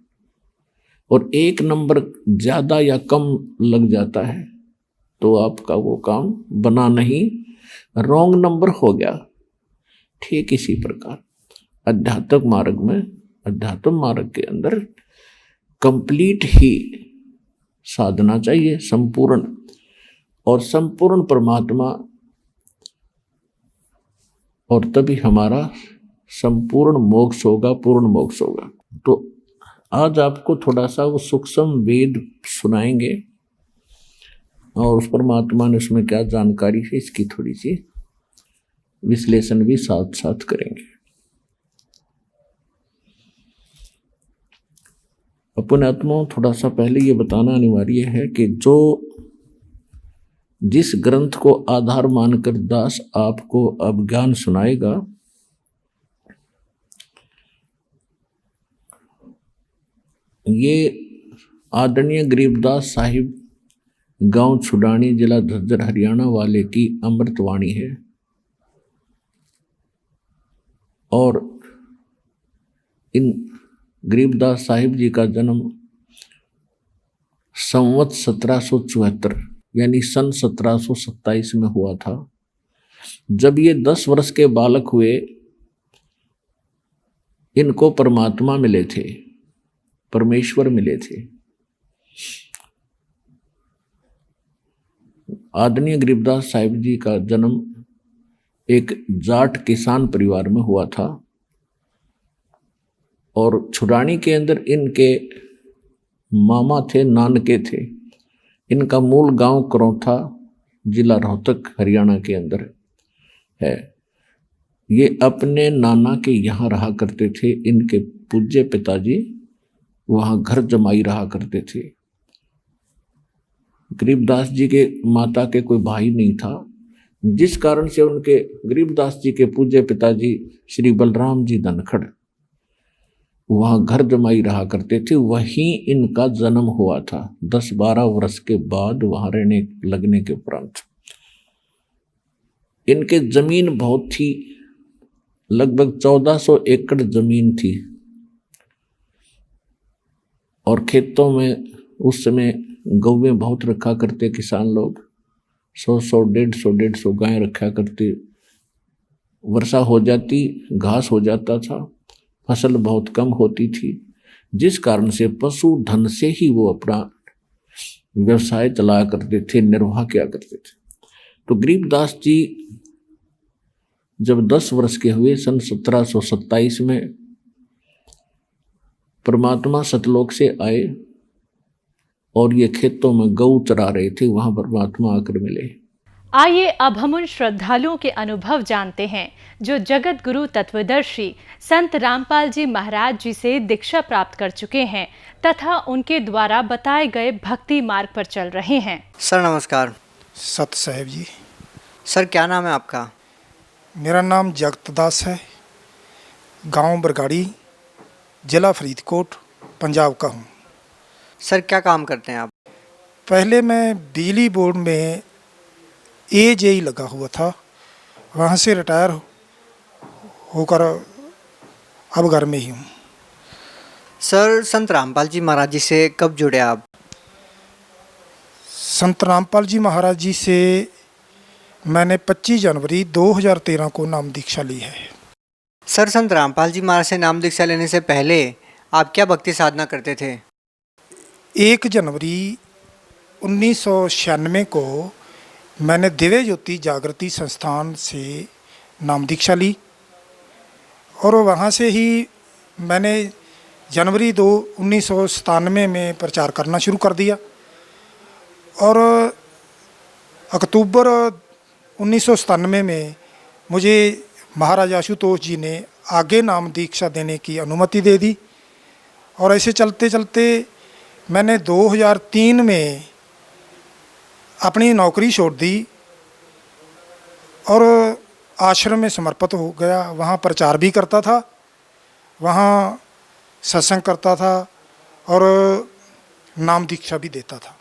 और एक नंबर ज़्यादा या कम लग जाता है तो आपका वो काम बना नहीं, रॉन्ग नंबर हो गया। ठीक इसी प्रकार अध्यात्म मार्ग में, अध्यात्म मार्ग के अंदर कंप्लीट ही साधना चाहिए, संपूर्ण, और संपूर्ण परमात्मा, और तभी हमारा संपूर्ण मोक्ष होगा, पूर्ण मोक्ष होगा। तो आज आपको थोड़ा सा वो सूक्ष्म वेद सुनाएंगे और उस परमात्मा ने उसमें क्या जानकारी है इसकी थोड़ी सी विश्लेषण भी साथ साथ करेंगे। अपने आत्मा थोड़ा सा पहले ये बताना अनिवार्य है कि जो जिस ग्रंथ को आधार मानकर दास आपको अब ज्ञान सुनाएगा, ये आदरणीय गरीबदास साहिब गांव छुडानी, जिला झज्जर, हरियाणा वाले की अमृतवाणी है। और इन गरीबदास साहिब जी का जन्म संवत 1774 यानी सन 1727 में हुआ था। जब ये 10 वर्ष के बालक हुए, इनको परमात्मा मिले थे, परमेश्वर मिले थे। आदरणीय गरीबदास साहिब जी का जन्म एक जाट किसान परिवार में हुआ था और छुड़ानी के अंदर इनके मामा थे, नानके थे। इनका मूल गांव करौथा, जिला रोहतक, हरियाणा के अंदर है। ये अपने नाना के यहाँ रहा करते थे। इनके पूज्य पिताजी वहाँ घर जमाई रहा करते थे। गरीबदास जी के माता के कोई भाई नहीं था, जिस कारण से उनके गरीबदास जी के पूज्य पिताजी श्री बलराम जी धनखड़ वहाँ घर जमाई रहा करते थे। वहीं इनका जन्म हुआ था 10-12 वर्ष के बाद वहाँ रहने लगने के उपरांत। इनके जमीन बहुत थी, लगभग 1400 एकड़ जमीन थी और खेतों में उस समय गौवें बहुत रखा करते किसान लोग। 100-100, 150-150 गायें रखा करते। वर्षा हो जाती, घास हो जाता था, फसल बहुत कम होती थी, जिस कारण से पशुधन से ही वो अपना व्यवसाय चलाया करते थे, निर्वाह किया करते थे। तो गरीबदास जी जब 10 वर्ष के हुए, सन 1727 में परमात्मा सतलोक से आए और ये खेतों में गौ चरा रहे थे, वहां परमात्मा आकर मिले। आइए अब हम उन श्रद्धालुओं के अनुभव जानते हैं जो जगत गुरु तत्वदर्शी संत रामपाल जी महाराज जी से दीक्षा प्राप्त कर चुके हैं तथा उनके द्वारा बताए गए भक्ति मार्ग पर चल रहे हैं। सर नमस्कार। सत साहेब जी। सर क्या नाम है आपका? मेरा नाम जगत दास है, गांव बरगाड़ी, जिला फरीदकोट, पंजाब का हूँ। सर क्या काम करते हैं आप? पहले मैं बिजली बोर्ड में AJE लगा हुआ था, वहाँ से रिटायर होकर अब घर में ही हूँ। सर संत रामपाल जी महाराज जी से कब जुड़े आप? संत रामपाल जी महाराज जी से मैंने 25 जनवरी 2013 को नाम दीक्षा ली है। सर संत रामपाल जी महाराज से नाम दीक्षा लेने से पहले आप क्या भक्ति साधना करते थे? 1 जनवरी 1996 को मैंने दिव्य ज्योति जागृति संस्थान से नाम दीक्षा ली और वहाँ से ही मैंने जनवरी 1997 में प्रचार करना शुरू कर दिया और अक्टूबर 1997 में मुझे महाराज आशुतोष जी ने आगे नाम दीक्षा देने की अनुमति दे दी और ऐसे चलते चलते मैंने 2003 में अपनी नौकरी छोड़ दी और आश्रम में समर्पित हो गया। वहाँ प्रचार भी करता था, वहाँ सत्संग करता था और नाम दीक्षा भी देता था।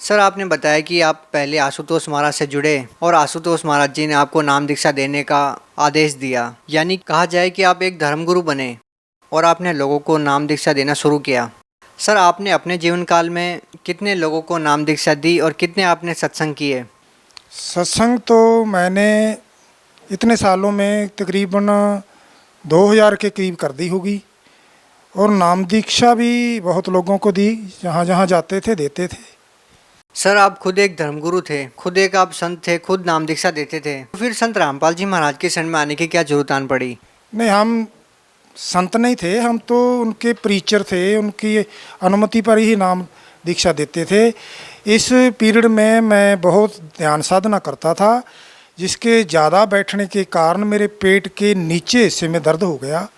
सर आपने बताया कि आप पहले आशुतोष महाराज से जुड़े और आशुतोष महाराज जी ने आपको नाम दीक्षा देने का आदेश दिया, यानी कहा जाए कि आप एक धर्मगुरु बने और आपने लोगों को नाम दीक्षा देना शुरू किया। सर आपने अपने जीवन काल में कितने लोगों को नाम दीक्षा दी और कितने आपने सत्संग किए? सत्संग तो मैंने इतने सालों में तकरीबन 2000 के करीब कर दी होगी और नाम दीक्षा भी बहुत लोगों को दी, जहाँ जहाँ जाते थे देते थे। सर आप खुद एक धर्मगुरु थे, खुद एक आप संत थे, खुद नाम दीक्षा देते थे, तो फिर संत रामपाल जी महाराज के शरण में आने की क्या जरूरत आन पड़ी? नहीं, हम संत नहीं थे, हम तो उनके प्रीचर थे, उनकी अनुमति पर ही नाम दीक्षा देते थे। इस पीरियड में मैं बहुत ध्यान साधना करता था, जिसके ज़्यादा बैठने के कारण मेरे पेट के नीचे हिस्से में दर्द हो गया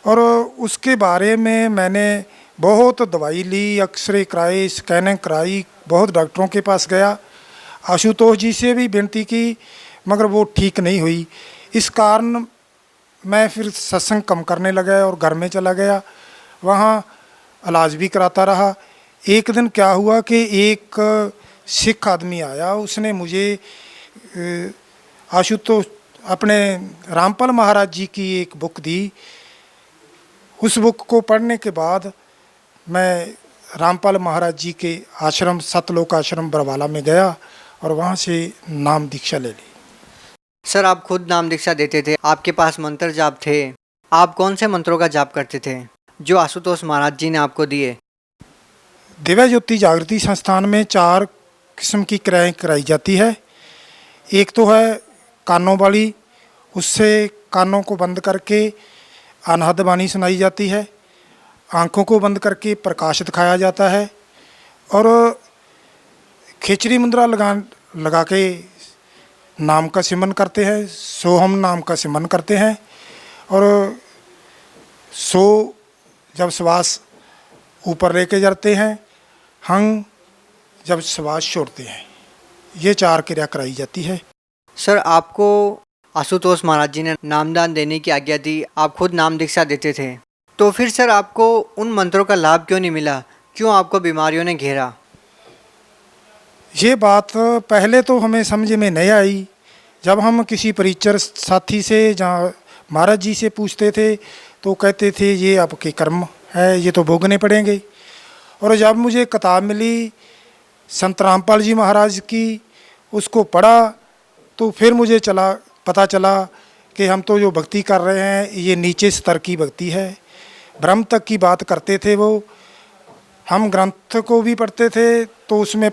और उसके बारे में मैंने बहुत दवाई ली, एक्सरे कराए, स्कैनिंग कराई, बहुत डॉक्टरों के पास गया, आशुतोष जी से भी विनती की, मगर वो ठीक नहीं हुई। इस कारण मैं फिर सत्संग कम करने लगा और घर में चला गया, वहाँ इलाज भी कराता रहा। एक दिन क्या हुआ कि एक सिख आदमी आया, उसने मुझे आशुतोष अपने रामपाल महाराज जी की एक बुक दी। उस बुक को पढ़ने के बाद मैं रामपाल महाराज जी के आश्रम सतलोक आश्रम बरवाला में गया और वहाँ से नाम दीक्षा ले ली। सर आप खुद नाम दीक्षा देते थे, आपके पास मंत्र जाप थे, आप कौन से मंत्रों का जाप करते थे जो आशुतोष महाराज जी ने आपको दिए? दिव्य ज्योति जागृति संस्थान में 4 किस्म की क्रियाएँ कराई जाती है। एक तो है कानों वाली, उससे कानों को बंद करके अनहद वाणी सुनाई जाती है, आँखों को बंद करके प्रकाश दिखाया जाता है और खिचड़ी मुद्रा लगा के नाम का सिमरन करते हैं, सोहम नाम का सिमरन करते हैं और सो जब श्वास ऊपर लेके जाते हैं, हंग जब श्वास छोड़ते हैं। ये 4 क्रिया कराई जाती है। सर आपको आशुतोष महाराज जी ने नामदान देने की आज्ञा दी, आप खुद नाम दीक्षा देते थे, तो फिर सर आपको उन मंत्रों का लाभ क्यों नहीं मिला, क्यों आपको बीमारियों ने घेरा? ये बात पहले तो हमें समझ में नहीं आई। जब हम किसी परिचर साथी से जहाँ महाराज जी से पूछते थे तो कहते थे ये आपके कर्म है, ये तो भोगने पड़ेंगे। और जब मुझे किताब मिली संत रामपाल जी महाराज की, उसको पढ़ा तो फिर मुझे पता चला कि हम तो जो भक्ति कर रहे हैं ये नीचे स्तर की भक्ति है, ब्रह्म तक की बात करते थे वो। हम ग्रंथ को भी पढ़ते थे तो उसमें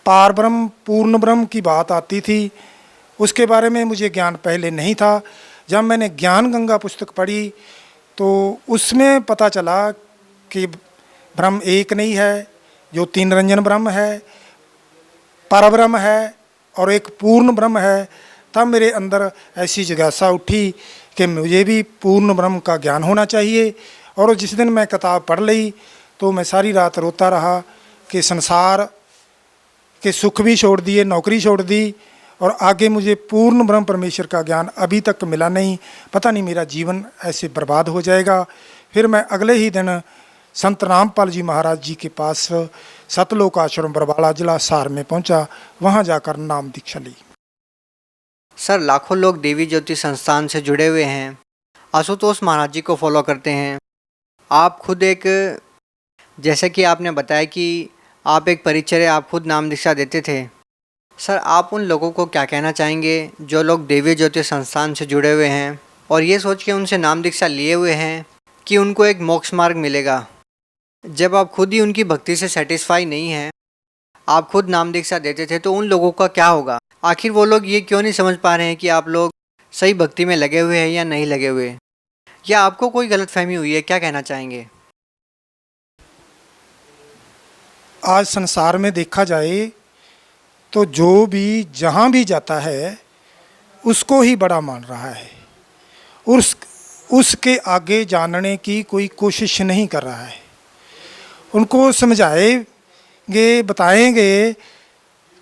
पार ब्रह्म पूर्ण ब्रह्म की बात आती थी, उसके बारे में मुझे ज्ञान पहले नहीं था। जब मैंने ज्ञान गंगा पुस्तक पढ़ी तो उसमें पता चला कि ब्रह्म एक नहीं है, जो 3 रंजन ब्रह्म है, परब्रह्म है और एक पूर्ण ब्रह्म है। तब मेरे अंदर ऐसी जिज्ञासा उठी कि मुझे भी पूर्ण ब्रह्म का ज्ञान होना चाहिए। और जिस दिन मैं किताब पढ़ ली तो मैं सारी रात रोता रहा कि संसार के सुख भी छोड़ दिए, नौकरी छोड़ दी और आगे मुझे पूर्ण ब्रह्म परमेश्वर का ज्ञान अभी तक मिला नहीं। पता नहीं मेरा जीवन ऐसे बर्बाद हो जाएगा। फिर मैं अगले ही दिन संत रामपाल जी महाराज जी के पास सतलोक आश्रम बरवाला जिला सार में पहुंचा, वहां जाकर नाम दीक्षा ली। सर लाखों लोग देवी ज्योति संस्थान से जुड़े हुए हैं, आशुतोष महाराज जी को फॉलो करते हैं। आप खुद एक, जैसे कि आपने बताया कि आप एक परिचर्य, आप खुद नाम दीक्षा देते थे। सर आप उन लोगों को क्या कहना चाहेंगे जो लोग देवी ज्योति संस्थान से जुड़े हुए हैं और ये सोच के उनसे नाम दीक्षा लिए हुए हैं कि उनको एक मोक्ष मार्ग मिलेगा, जब आप खुद ही उनकी भक्ति से सेटिस्फाई नहीं हैं, आप खुद नाम दीक्षा देते थे, तो उन लोगों का क्या होगा? आखिर वो लोग ये क्यों नहीं समझ पा रहे हैं कि आप लोग सही भक्ति में लगे हुए हैं या नहीं लगे हुए, या आपको कोई गलतफहमी हुई है? क्या कहना चाहेंगे? आज संसार में देखा जाए तो जो भी जहाँ भी जाता है उसको ही बड़ा मान रहा है, उसके आगे जानने की कोई कोशिश नहीं कर रहा है। उनको समझाएंगे, बताएंगे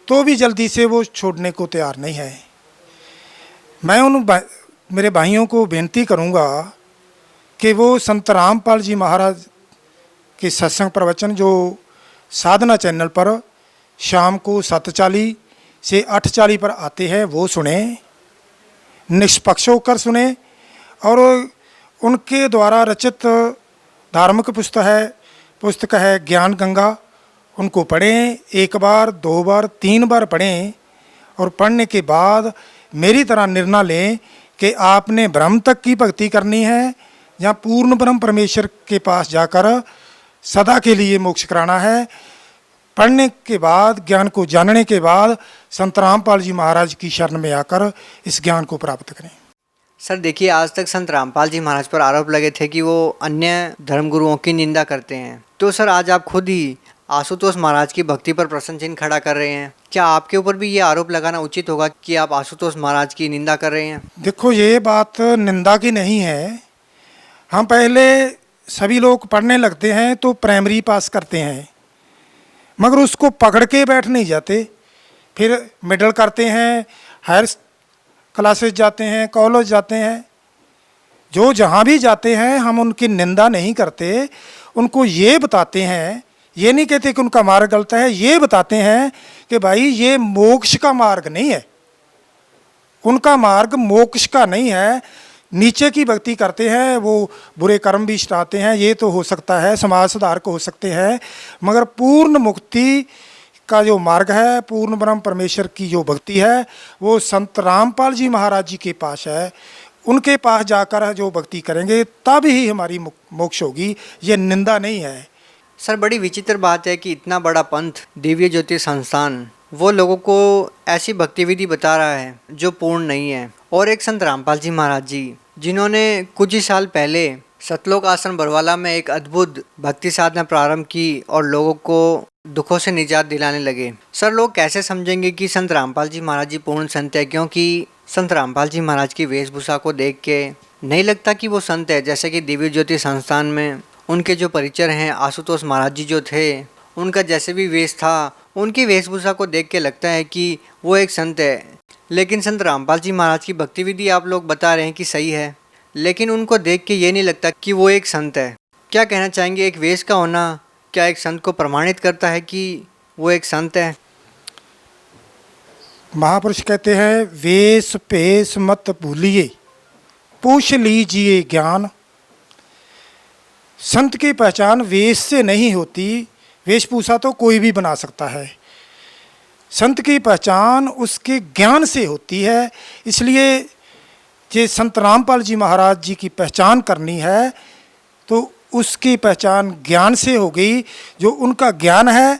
तो भी जल्दी से वो छोड़ने को तैयार नहीं है। मैं मेरे भाइयों को बेनती करूँगा कि वो संत रामपाल जी महाराज के सत्संग प्रवचन जो साधना चैनल पर शाम को 7:40 से 8:40 पर आते हैं वो सुने, निष्पक्ष होकर सुने और उनके द्वारा रचित धार्मिक पुस्तक है ज्ञान गंगा, उनको पढ़ें। 1 बार 2 बार 3 बार पढ़ें और पढ़ने के बाद मेरी तरह निर्णय लें कि आपने ब्रह्म तक की भक्ति करनी है या पूर्ण ब्रह्म परमेश्वर के पास जाकर सदा के लिए मोक्ष कराना है। पढ़ने के बाद, ज्ञान को जानने के बाद संत रामपाल जी महाराज की शरण में आकर इस ज्ञान को प्राप्त करें। सर देखिए, आज तक संत रामपाल जी महाराज पर आरोप लगे थे कि वो अन्य धर्मगुरुओं की निंदा करते हैं, तो सर आज आप खुद ही आशुतोष महाराज की भक्ति पर प्रश्न चिन्ह खड़ा कर रहे हैं। क्या आपके ऊपर भी ये आरोप लगाना उचित होगा कि आप आशुतोष महाराज की निंदा कर रहे हैं? देखो, ये बात निंदा की नहीं है। हम पहले सभी लोग पढ़ने लगते हैं तो प्राइमरी पास करते हैं, मगर उसको पकड़ के बैठ नहीं जाते, फिर मिडिल करते हैं, हायर क्लासेस जाते हैं, कॉलेज जाते हैं। जो जहाँ भी जाते हैं हम उनकी निंदा नहीं करते, उनको ये बताते हैं, ये नहीं कहते कि उनका मार्ग गलत है, ये बताते हैं कि भाई ये मोक्ष का मार्ग नहीं है, उनका मार्ग मोक्ष का नहीं है। नीचे की भक्ति करते हैं, वो बुरे कर्म भी चढ़ाते हैं, ये तो हो सकता है, समाज सुधार को हो सकते हैं, मगर पूर्ण मुक्ति का जो मार्ग है, पूर्ण ब्रह्म परमेश्वर की जो भक्ति है, वो संत रामपाल जी महाराज जी के पास है। उनके पास जाकर जो भक्ति करेंगे तब ही हमारी मोक्ष होगी, ये निंदा नहीं है। सर, बड़ी विचित्र बात है कि इतना बड़ा पंथ दिव्य ज्योति संस्थान वो लोगों को ऐसी भक्ति विधि बता रहा है जो पूर्ण नहीं है, और एक संत रामपाल जी महाराज जी जिन्होंने कुछ ही साल पहले सतलोक आश्रम बरवाला में एक अद्भुत भक्ति साधना प्रारंभ की और लोगों को दुखों से निजात दिलाने लगे। सर, लोग कैसे समझेंगे कि संत रामपाल जी महाराज जी पूर्ण संत है, क्योंकि संत रामपाल जी महाराज की वेशभूषा को देख के नहीं लगता कि वो संत है। जैसे कि दिव्य ज्योति संस्थान में उनके जो परिचर हैं आशुतोष महाराज जी जो थे, उनका जैसे भी वेश था, उनकी वेशभूषा को देख के लगता है कि वो एक संत है। लेकिन संत रामपाल जी महाराज की भक्ति विधि आप लोग बता रहे हैं कि सही है, लेकिन उनको देख के ये नहीं लगता कि वो एक संत है। क्या कहना चाहेंगे, एक वेश का होना क्या एक संत को प्रमाणित करता है कि वो एक संत है? महापुरुष कहते हैं, वेश पेश मत भूलिए, पूछ लीजिए ज्ञान। संत की पहचान वेश से नहीं होती, वेशभूषा तो कोई भी बना सकता है। संत की पहचान उसके ज्ञान से होती है। इसलिए जे संत रामपाल जी महाराज जी की पहचान करनी है तो उसकी पहचान ज्ञान से हो गई। जो उनका ज्ञान है,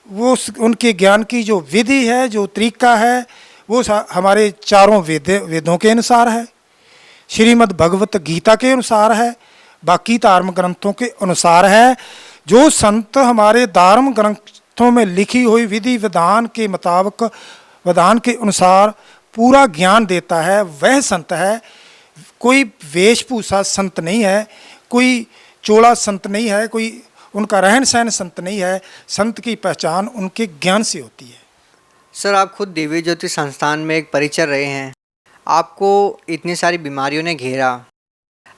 वो उनके ज्ञान की जो विधि है, जो तरीका है, वो हमारे चारों वेदों के अनुसार है, श्रीमद् भगवत गीता के अनुसार है, बाकी धर्म ग्रंथों के अनुसार है। जो संत हमारे धर्म ग्रंथों में लिखी हुई विधि विधान के मुताबिक, विधान के अनुसार पूरा ज्ञान देता है, वह संत है। कोई वेशभूषा संत नहीं है, कोई चोला संत नहीं है, कोई उनका रहन सहन संत नहीं है। संत की पहचान उनके ज्ञान से होती है। सर, आप खुद दिव्य ज्योति संस्थान में एक परिचर रहे हैं, आपको इतनी सारी बीमारियों ने घेरा,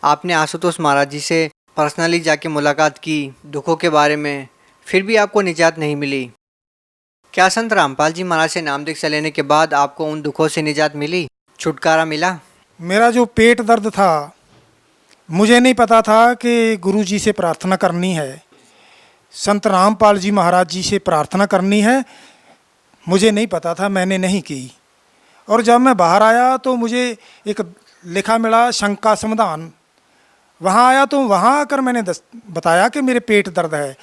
आपने आशुतोष महाराज जी से पर्सनली जाके मुलाकात की दुखों के बारे में, फिर भी आपको निजात नहीं मिली। क्या संत रामपाल जी महाराज से नाम दीक्षा लेने के बाद आपको उन दुखों से निजात मिली, छुटकारा मिला? मेरा जो पेट दर्द था, मुझे नहीं पता था कि गुरु जी से प्रार्थना करनी है, संत रामपाल जी महाराज जी से प्रार्थना करनी है। मुझे नहीं पता था, मैंने नहीं की। और जब मैं बाहर आया तो मुझे एक लिखा मिला शंका समाधान। वहाँ आया तो वहाँ आकर मैंने बताया कि मेरे पेट दर्द है।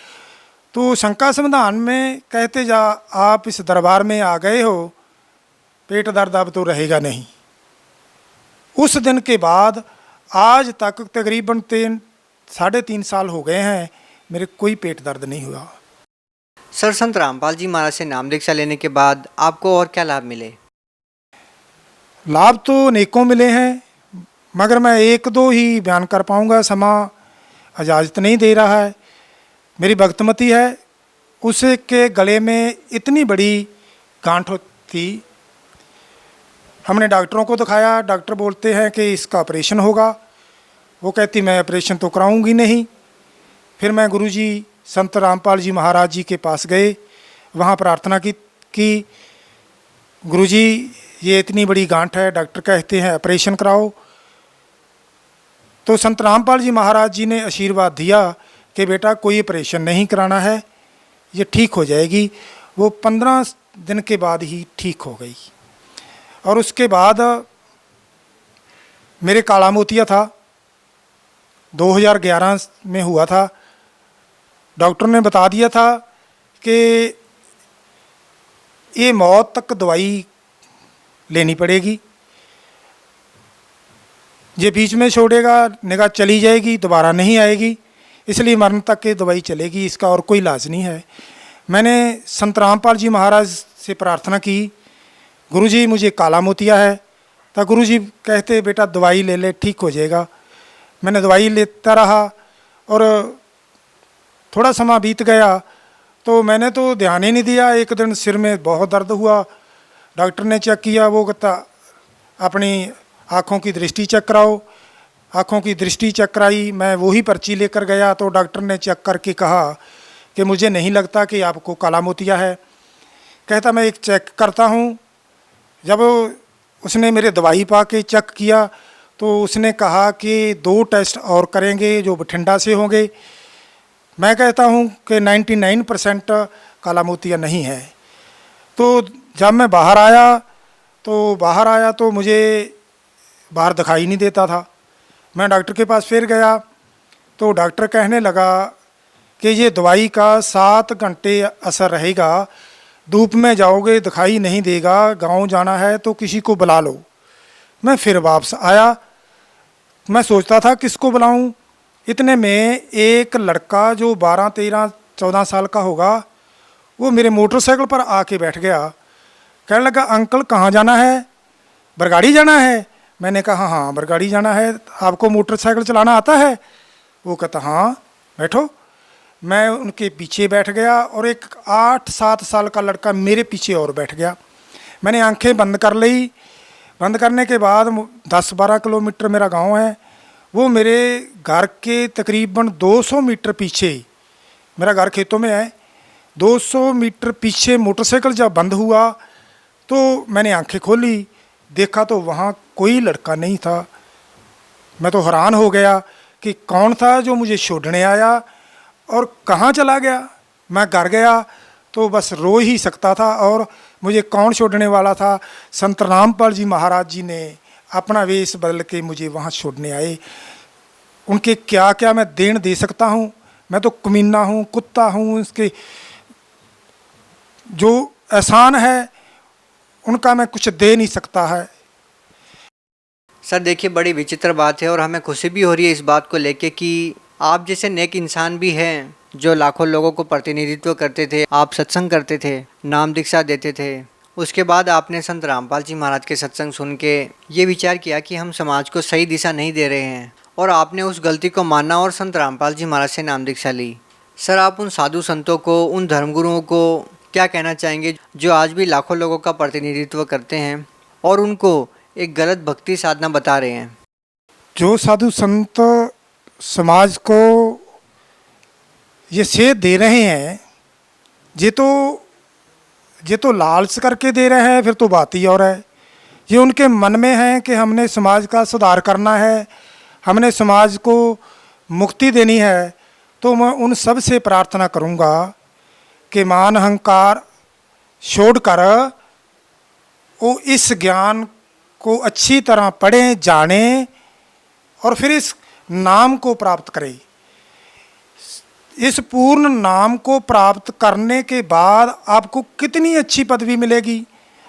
तो शंका समाधान में कहते जा, आप इस दरबार में आ गए हो, पेट दर्द अब तो रहेगा नहीं। उस दिन के बाद आज तक तकरीबन 3.5 साल हो गए हैं, मेरे कोई पेट दर्द नहीं हुआ। सर, संत रामपाल जी महाराज से नाम दीक्षा लेने के बाद आपको और क्या लाभ मिले? लाभ तो अनेकों मिले हैं, मगर मैं 1-2 ही बयान कर पाऊँगा, समा इजाज़त नहीं दे रहा है। मेरी भक्तमती है, उसके गले में इतनी बड़ी गांठ थी। हमने डॉक्टरों को दिखाया, डॉक्टर बोलते हैं कि इसका ऑपरेशन होगा। वो कहती मैं ऑपरेशन तो कराऊंगी नहीं। फिर मैं गुरुजी संत रामपाल जी महाराज जी के पास गए, वहाँ प्रार्थना की गुरुजी ये इतनी बड़ी गांठ है, डॉक्टर कहते हैं ऑपरेशन कराओ। तो संत रामपाल जी महाराज जी ने आशीर्वाद दिया कि बेटा कोई ऑपरेशन नहीं कराना है, ये ठीक हो जाएगी। वो 15 दिन के बाद ही ठीक हो गई। और उसके बाद मेरे काला मोतिया था, 2011 में हुआ था। डॉक्टर ने बता दिया था कि ये मौत तक दवाई लेनी पड़ेगी, ये बीच में छोड़ेगा निगाह चली जाएगी, दोबारा नहीं आएगी, इसलिए मरण तक की दवाई चलेगी, इसका और कोई इलाज नहीं है। मैंने संत रामपाल जी महाराज से प्रार्थना की, गुरुजी मुझे काला मोतिया है। तो गुरुजी कहते बेटा दवाई ले ले, ठीक हो जाएगा। मैंने दवाई लेता रहा और थोड़ा समय बीत गया तो मैंने तो ध्यान ही नहीं दिया। एक दिन सिर में बहुत दर्द हुआ, डॉक्टर ने चेक किया, वो कहता अपनी आँखों की दृष्टि चेक कराओ। आँखों की दृष्टि चेक कराई, मैं वही पर्ची लेकर गया तो डॉक्टर ने चेक करके कहा कि मुझे नहीं लगता कि आपको काला मोतिया है। कहता मैं एक चेक करता हूँ। जब उसने मेरे दवाई पा के चेक किया तो उसने कहा कि 2 टेस्ट और करेंगे जो बठिंडा से होंगे। मैं कहता हूँ कि 99% काला मोतिया नहीं है। तो जब मैं बाहर आया तो मुझे बाहर दिखाई नहीं देता था। मैं डॉक्टर के पास फिर गया तो डॉक्टर कहने लगा कि ये दवाई का 7 घंटे असर रहेगा, धूप में जाओगे दिखाई नहीं देगा, गांव जाना है तो किसी को बुला लो। मैं फिर वापस आया, मैं सोचता था किसको बुलाऊं। इतने में एक लड़का जो 12, 13, 14 साल का होगा, वो मेरे मोटरसाइकिल पर आके बैठ गया। कहने लगा, अंकल कहाँ जाना है? बरगाड़ी जाना है? मैंने कहा हाँ बरगाड़ी जाना है। आपको मोटरसाइकिल चलाना आता है? वो कहता हाँ बैठो। मैं उनके पीछे बैठ गया और एक 8-7 साल का लड़का मेरे पीछे और बैठ गया। मैंने आंखें बंद कर ली। बंद करने के बाद 10-12 किलोमीटर मेरा गांव है, वो मेरे घर के तकरीबन 200 मीटर पीछे, मेरा घर खेतों में है, 200 मीटर पीछे मोटरसाइकिल जब बंद हुआ तो मैंने आंखें खोली, देखा तो वहाँ कोई लड़का नहीं था। मैं तो हैरान हो गया कि कौन था जो मुझे छोड़ने आया और कहाँ चला गया। मैं घर गया तो बस रो ही सकता था। और मुझे कौन छोड़ने वाला था? संत रामपाल जी महाराज जी ने अपना वेश बदल के मुझे वहाँ छोड़ने आए। उनके क्या क्या मैं देन दे सकता हूँ? मैं तो कमीना हूँ, कुत्ता हूँ। उसके जो एहसान है उनका मैं कुछ दे नहीं सकता है। सर देखिए, बड़ी विचित्र बात है और हमें खुशी भी हो रही है इस बात को लेके कि आप जैसे नेक इंसान भी हैं जो लाखों लोगों को प्रतिनिधित्व करते थे। आप सत्संग करते थे, नाम दीक्षा देते थे। उसके बाद आपने संत रामपाल जी महाराज के सत्संग सुन के ये विचार किया कि हम समाज को सही दिशा नहीं दे रहे हैं और आपने उस गलती को माना और संत रामपाल जी महाराज से नाम दीक्षा ली। सर आप उन साधु संतों को, उन धर्मगुरुओं को क्या कहना चाहेंगे जो आज भी लाखों लोगों का प्रतिनिधित्व करते हैं और उनको एक गलत भक्ति साधना बता रहे हैं? जो साधु संत समाज को ये सेध दे रहे हैं, ये तो लालच करके दे रहे हैं, फिर तो बात ही और है। ये उनके मन में है कि हमने समाज का सुधार करना है, हमने समाज को मुक्ति देनी है। तो मैं उन सब से प्रार्थना करूंगा कि मान अहंकार छोड़कर वो इस ज्ञान को अच्छी तरह पढ़ें, जानें और फिर इस नाम को प्राप्त करें। इस पूर्ण नाम को प्राप्त करने के बाद आपको कितनी अच्छी पदवी मिलेगी।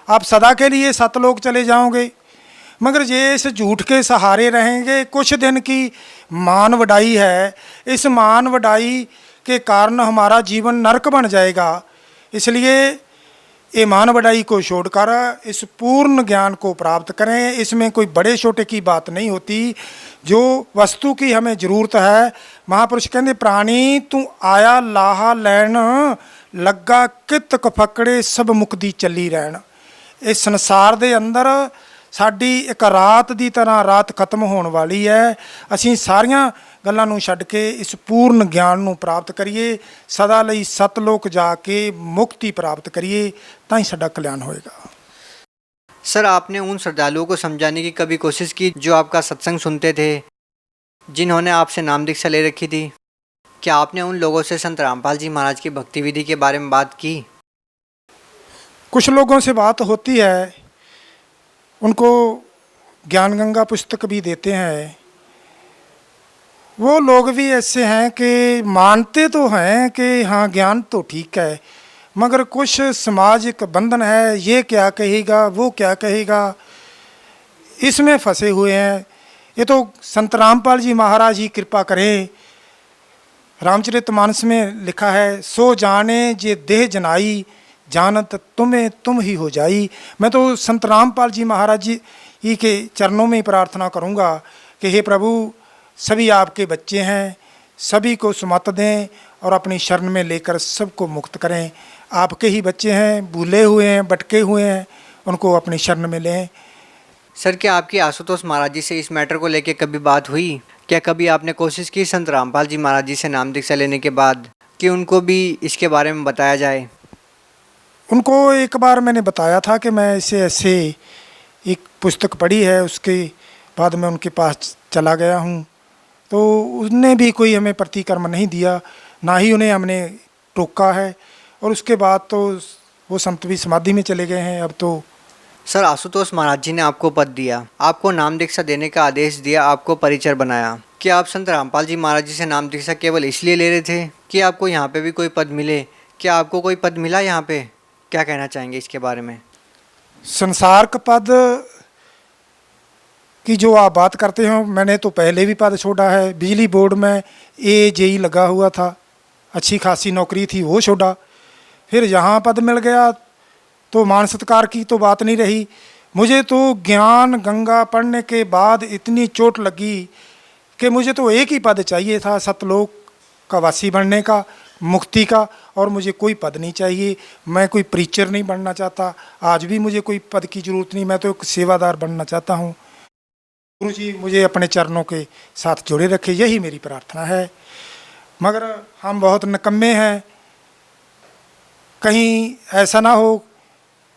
आप सदा के लिए सतलोक चले जाओगे। मगर ये इस झूठ के सहारे रहेंगे। कुछ दिन की मान वडाई है, इस मान वडाई के कारण हमारा जीवन नरक बन जाएगा। इसलिए ये मान वडाई को छोड़कर इस पूर्ण ज्ञान को प्राप्त करें। इसमें कोई बड़े छोटे की बात नहीं होती। जो वस्तु की हमें ज़रूरत है, महापुरुष कहते प्राणी तू आया लाहा लैन, लग्गा कित कफकड़े सब मुक्ति चली रहन। इस संसार ਦੇ ਅੰਦਰ ਸਾਡੀ ਇੱਕ ਰਾਤ ਦੀ ਤਰ੍ਹਾਂ ਰਾਤ ਖਤਮ ਹੋਣ ਵਾਲੀ ਹੈ। ਅਸੀਂ ਸਾਰੀਆਂ ਗੱਲਾਂ ਨੂੰ ਛੱਡ ਕੇ ਇਸ ਪੂਰਨ ਗਿਆਨ ਨੂੰ ਪ੍ਰਾਪਤ ਕਰੀਏ, ਸਦਾ ਲਈ ਸਤਲੋਕ ਜਾ ਕੇ ਮੁਕਤੀ ਪ੍ਰਾप्त करिए, ਤਾਂ ਹੀ ਸਾਡਾ ਕਲਿਆਣ ਹੋਏਗਾ। सर आपने उन श्रद्धालुओं को समझाने की कभी कोशिश की जो आपका सत्संग सुनते थे, जिन्होंने आपसे नाम दीक्षा ले रखी थी? क्या आपने उन लोगों से संत रामपाल जी महाराज की भक्ति विधि के बारे में बात की? कुछ लोगों से बात होती है, उनको ज्ञान गंगा पुस्तक भी देते हैं। वो लोग भी ऐसे हैं कि मानते तो हैं कि हाँ ज्ञान तो ठीक है, मगर कुछ सामाजिक बंधन है, ये क्या कहेगा वो क्या कहेगा, इसमें फंसे हुए हैं। ये तो संत रामपाल जी महाराज ही कृपा करें। रामचरितमानस में लिखा है, सो जाने जे देह जनाई, जानत तुम्हें तुम ही हो जाई। मैं तो संत रामपाल जी महाराज जी के चरणों में प्रार्थना करूँगा कि हे प्रभु, सभी आपके बच्चे हैं, सभी को सुमत दें और अपनी शरण में लेकर सबको मुक्त करें। आपके ही बच्चे हैं, भूले हुए हैं, भटके हुए हैं, उनको अपनी शरण में लें। सर क्या आपकी आशुतोष महाराज जी से इस मैटर को लेकर कभी बात हुई? क्या कभी आपने कोशिश की संत रामपाल जी महाराज जी से नाम दीक्षा लेने के बाद कि उनको भी इसके बारे में बताया जाए? उनको एक बार मैंने बताया था कि मैं ऐसे एक पुस्तक पढ़ी है, उसके बाद मैं उनके पास चला गया हूँ। तो उसने भी कोई हमें प्रतिकर्म नहीं दिया, ना ही उन्हें हमने टोका है और उसके बाद तो वो संत भी समाधि में चले गए हैं। अब तो सर, आशुतोष महाराज जी ने आपको पद दिया, आपको नाम दीक्षा देने का आदेश दिया, आपको परिचर बनाया। क्या आप संत रामपाल जी महाराज जी से नाम दीक्षा केवल इसलिए ले रहे थे कि आपको यहाँ पे भी कोई पद मिले? क्या आपको कोई पद मिला यहाँ पे? क्या कहना चाहेंगे इसके बारे में? संसार का पद की जो आप बात करते हो, मैंने तो पहले भी पद छोड़ा है। बिजली बोर्ड में AJE लगा हुआ था, अच्छी खासी नौकरी थी, वो छोड़ा। फिर यहाँ पद मिल गया तो मान सत्कार की तो बात नहीं रही। मुझे तो ज्ञान गंगा पढ़ने के बाद इतनी चोट लगी कि मुझे तो एक ही पद चाहिए था, सतलोक का वासी बनने का, मुक्ति का, और मुझे कोई पद नहीं चाहिए। मैं कोई प्रीचर नहीं बनना चाहता, आज भी मुझे कोई पद की ज़रूरत नहीं। मैं तो एक सेवादार बनना चाहता हूँ। गुरु जी मुझे अपने चरणों के साथ जोड़े रखे, यही मेरी प्रार्थना है। मगर हम बहुत निकम्मे हैं, कहीं ऐसा ना हो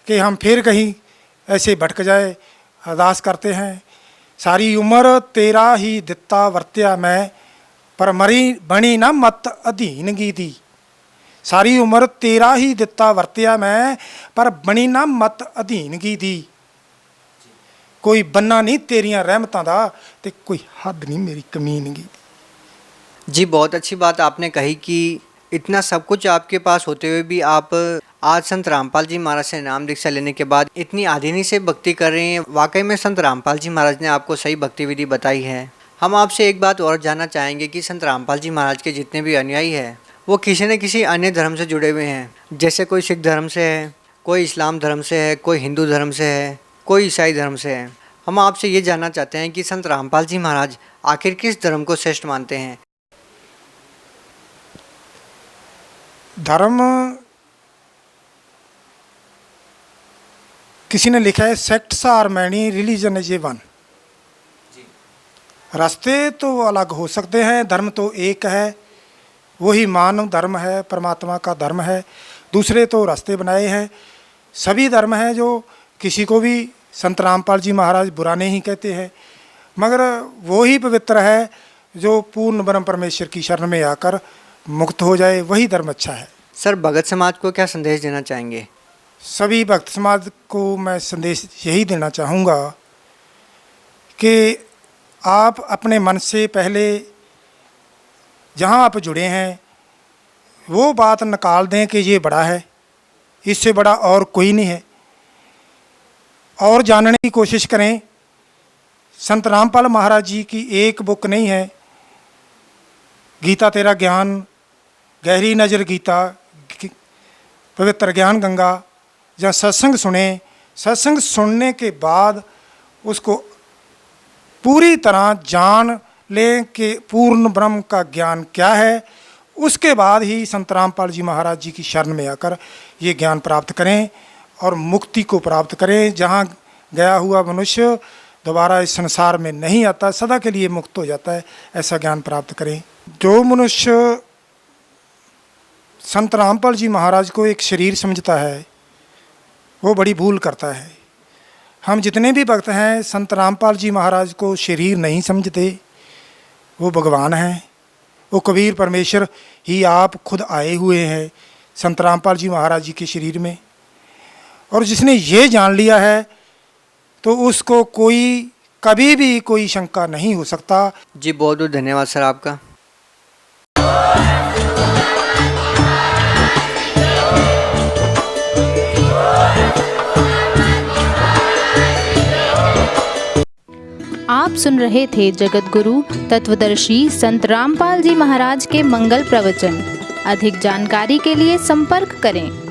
कि हम फिर कहीं ऐसे भटक जाए। अरदास करते हैं, सारी उम्र तेरा ही दित्ता वर्त्या मैं, पर मरी बणी ना मत अधीनगी दी। सारी उम्र तेरा ही दित्ता वर्त्या मैं, पर बणी ना मत अधीनगी दी। कोई बन्ना नहीं तेरियां रहमतां दा, ते कोई हद नहीं मेरी कमीनगी। जी, बहुत अच्छी बात आपने कही कि इतना सब कुछ आपके पास होते हुए भी आप आज संत रामपाल जी महाराज से नाम दीक्षा लेने के बाद इतनी आधीनी से भक्ति कर रहे हैं। वाकई में संत रामपाल जी महाराज ने आपको सही भक्ति विधि बताई है। हम आपसे एक बात और जानना चाहेंगे कि संत रामपाल जी महाराज के जितने भी अनुयायी हैं वो किसी न किसी अन्य धर्म से जुड़े हुए हैं। जैसे कोई सिख धर्म से है, कोई इस्लाम धर्म से है, कोई हिंदू धर्म से है, कोई ईसाई धर्म से है। हम आपसे ये जानना चाहते हैं कि संत रामपाल जी महाराज आखिर किस धर्म को श्रेष्ठ मानते हैं? धर्म किसी ने लिखा है, sects are many religion is a one. रास्ते तो अलग हो सकते हैं, धर्म तो एक है, वही मानव धर्म है, परमात्मा का धर्म है। दूसरे तो रास्ते बनाए हैं। सभी धर्म हैं जो किसी को भी संत रामपाल जी महाराज बुरा नहीं कहते हैं, मगर वो ही पवित्र है जो पूर्ण ब्रह्म परमेश्वर की शरण में आकर मुक्त हो जाए, वही धर्म अच्छा है। सर, भगत समाज को क्या संदेश देना चाहेंगे? सभी भक्त समाज को मैं संदेश यही देना चाहूँगा कि आप अपने मन से पहले जहाँ आप जुड़े हैं वो बात निकाल दें कि ये बड़ा है, इससे बड़ा और कोई नहीं है, और जानने की कोशिश करें। संत रामपाल महाराज जी की एक बुक नहीं है, गीता तेरा ज्ञान, गहरी नज़र गीता, पवित्र ज्ञान गंगा, जहाँ सत्संग सुने, सत्संग सुनने के बाद उसको पूरी तरह जान लें कि पूर्ण ब्रह्म का ज्ञान क्या है। उसके बाद ही संत रामपाल जी महाराज जी की शरण में आकर ये ज्ञान प्राप्त करें और मुक्ति को प्राप्त करें। जहाँ गया हुआ मनुष्य दोबारा इस संसार में नहीं आता, सदा के लिए मुक्त हो जाता है, ऐसा ज्ञान प्राप्त करें। जो मनुष्य संत रामपाल जी महाराज को एक शरीर समझता है वो बड़ी भूल करता है। हम जितने भी भक्त हैं संत रामपाल जी महाराज को शरीर नहीं समझते, वो भगवान हैं, वो कबीर परमेश्वर ही आप खुद आए हुए हैं संत रामपाल जी महाराज जी के शरीर में। और जिसने ये जान लिया है तो उसको कोई कभी भी कोई शंका नहीं हो सकता। जी, बहुत बहुत धन्यवाद सर आपका। आप सुन रहे थे जगत गुरु तत्वदर्शी संत रामपाल जी महाराज के मंगल प्रवचन। अधिक जानकारी के लिए संपर्क करें।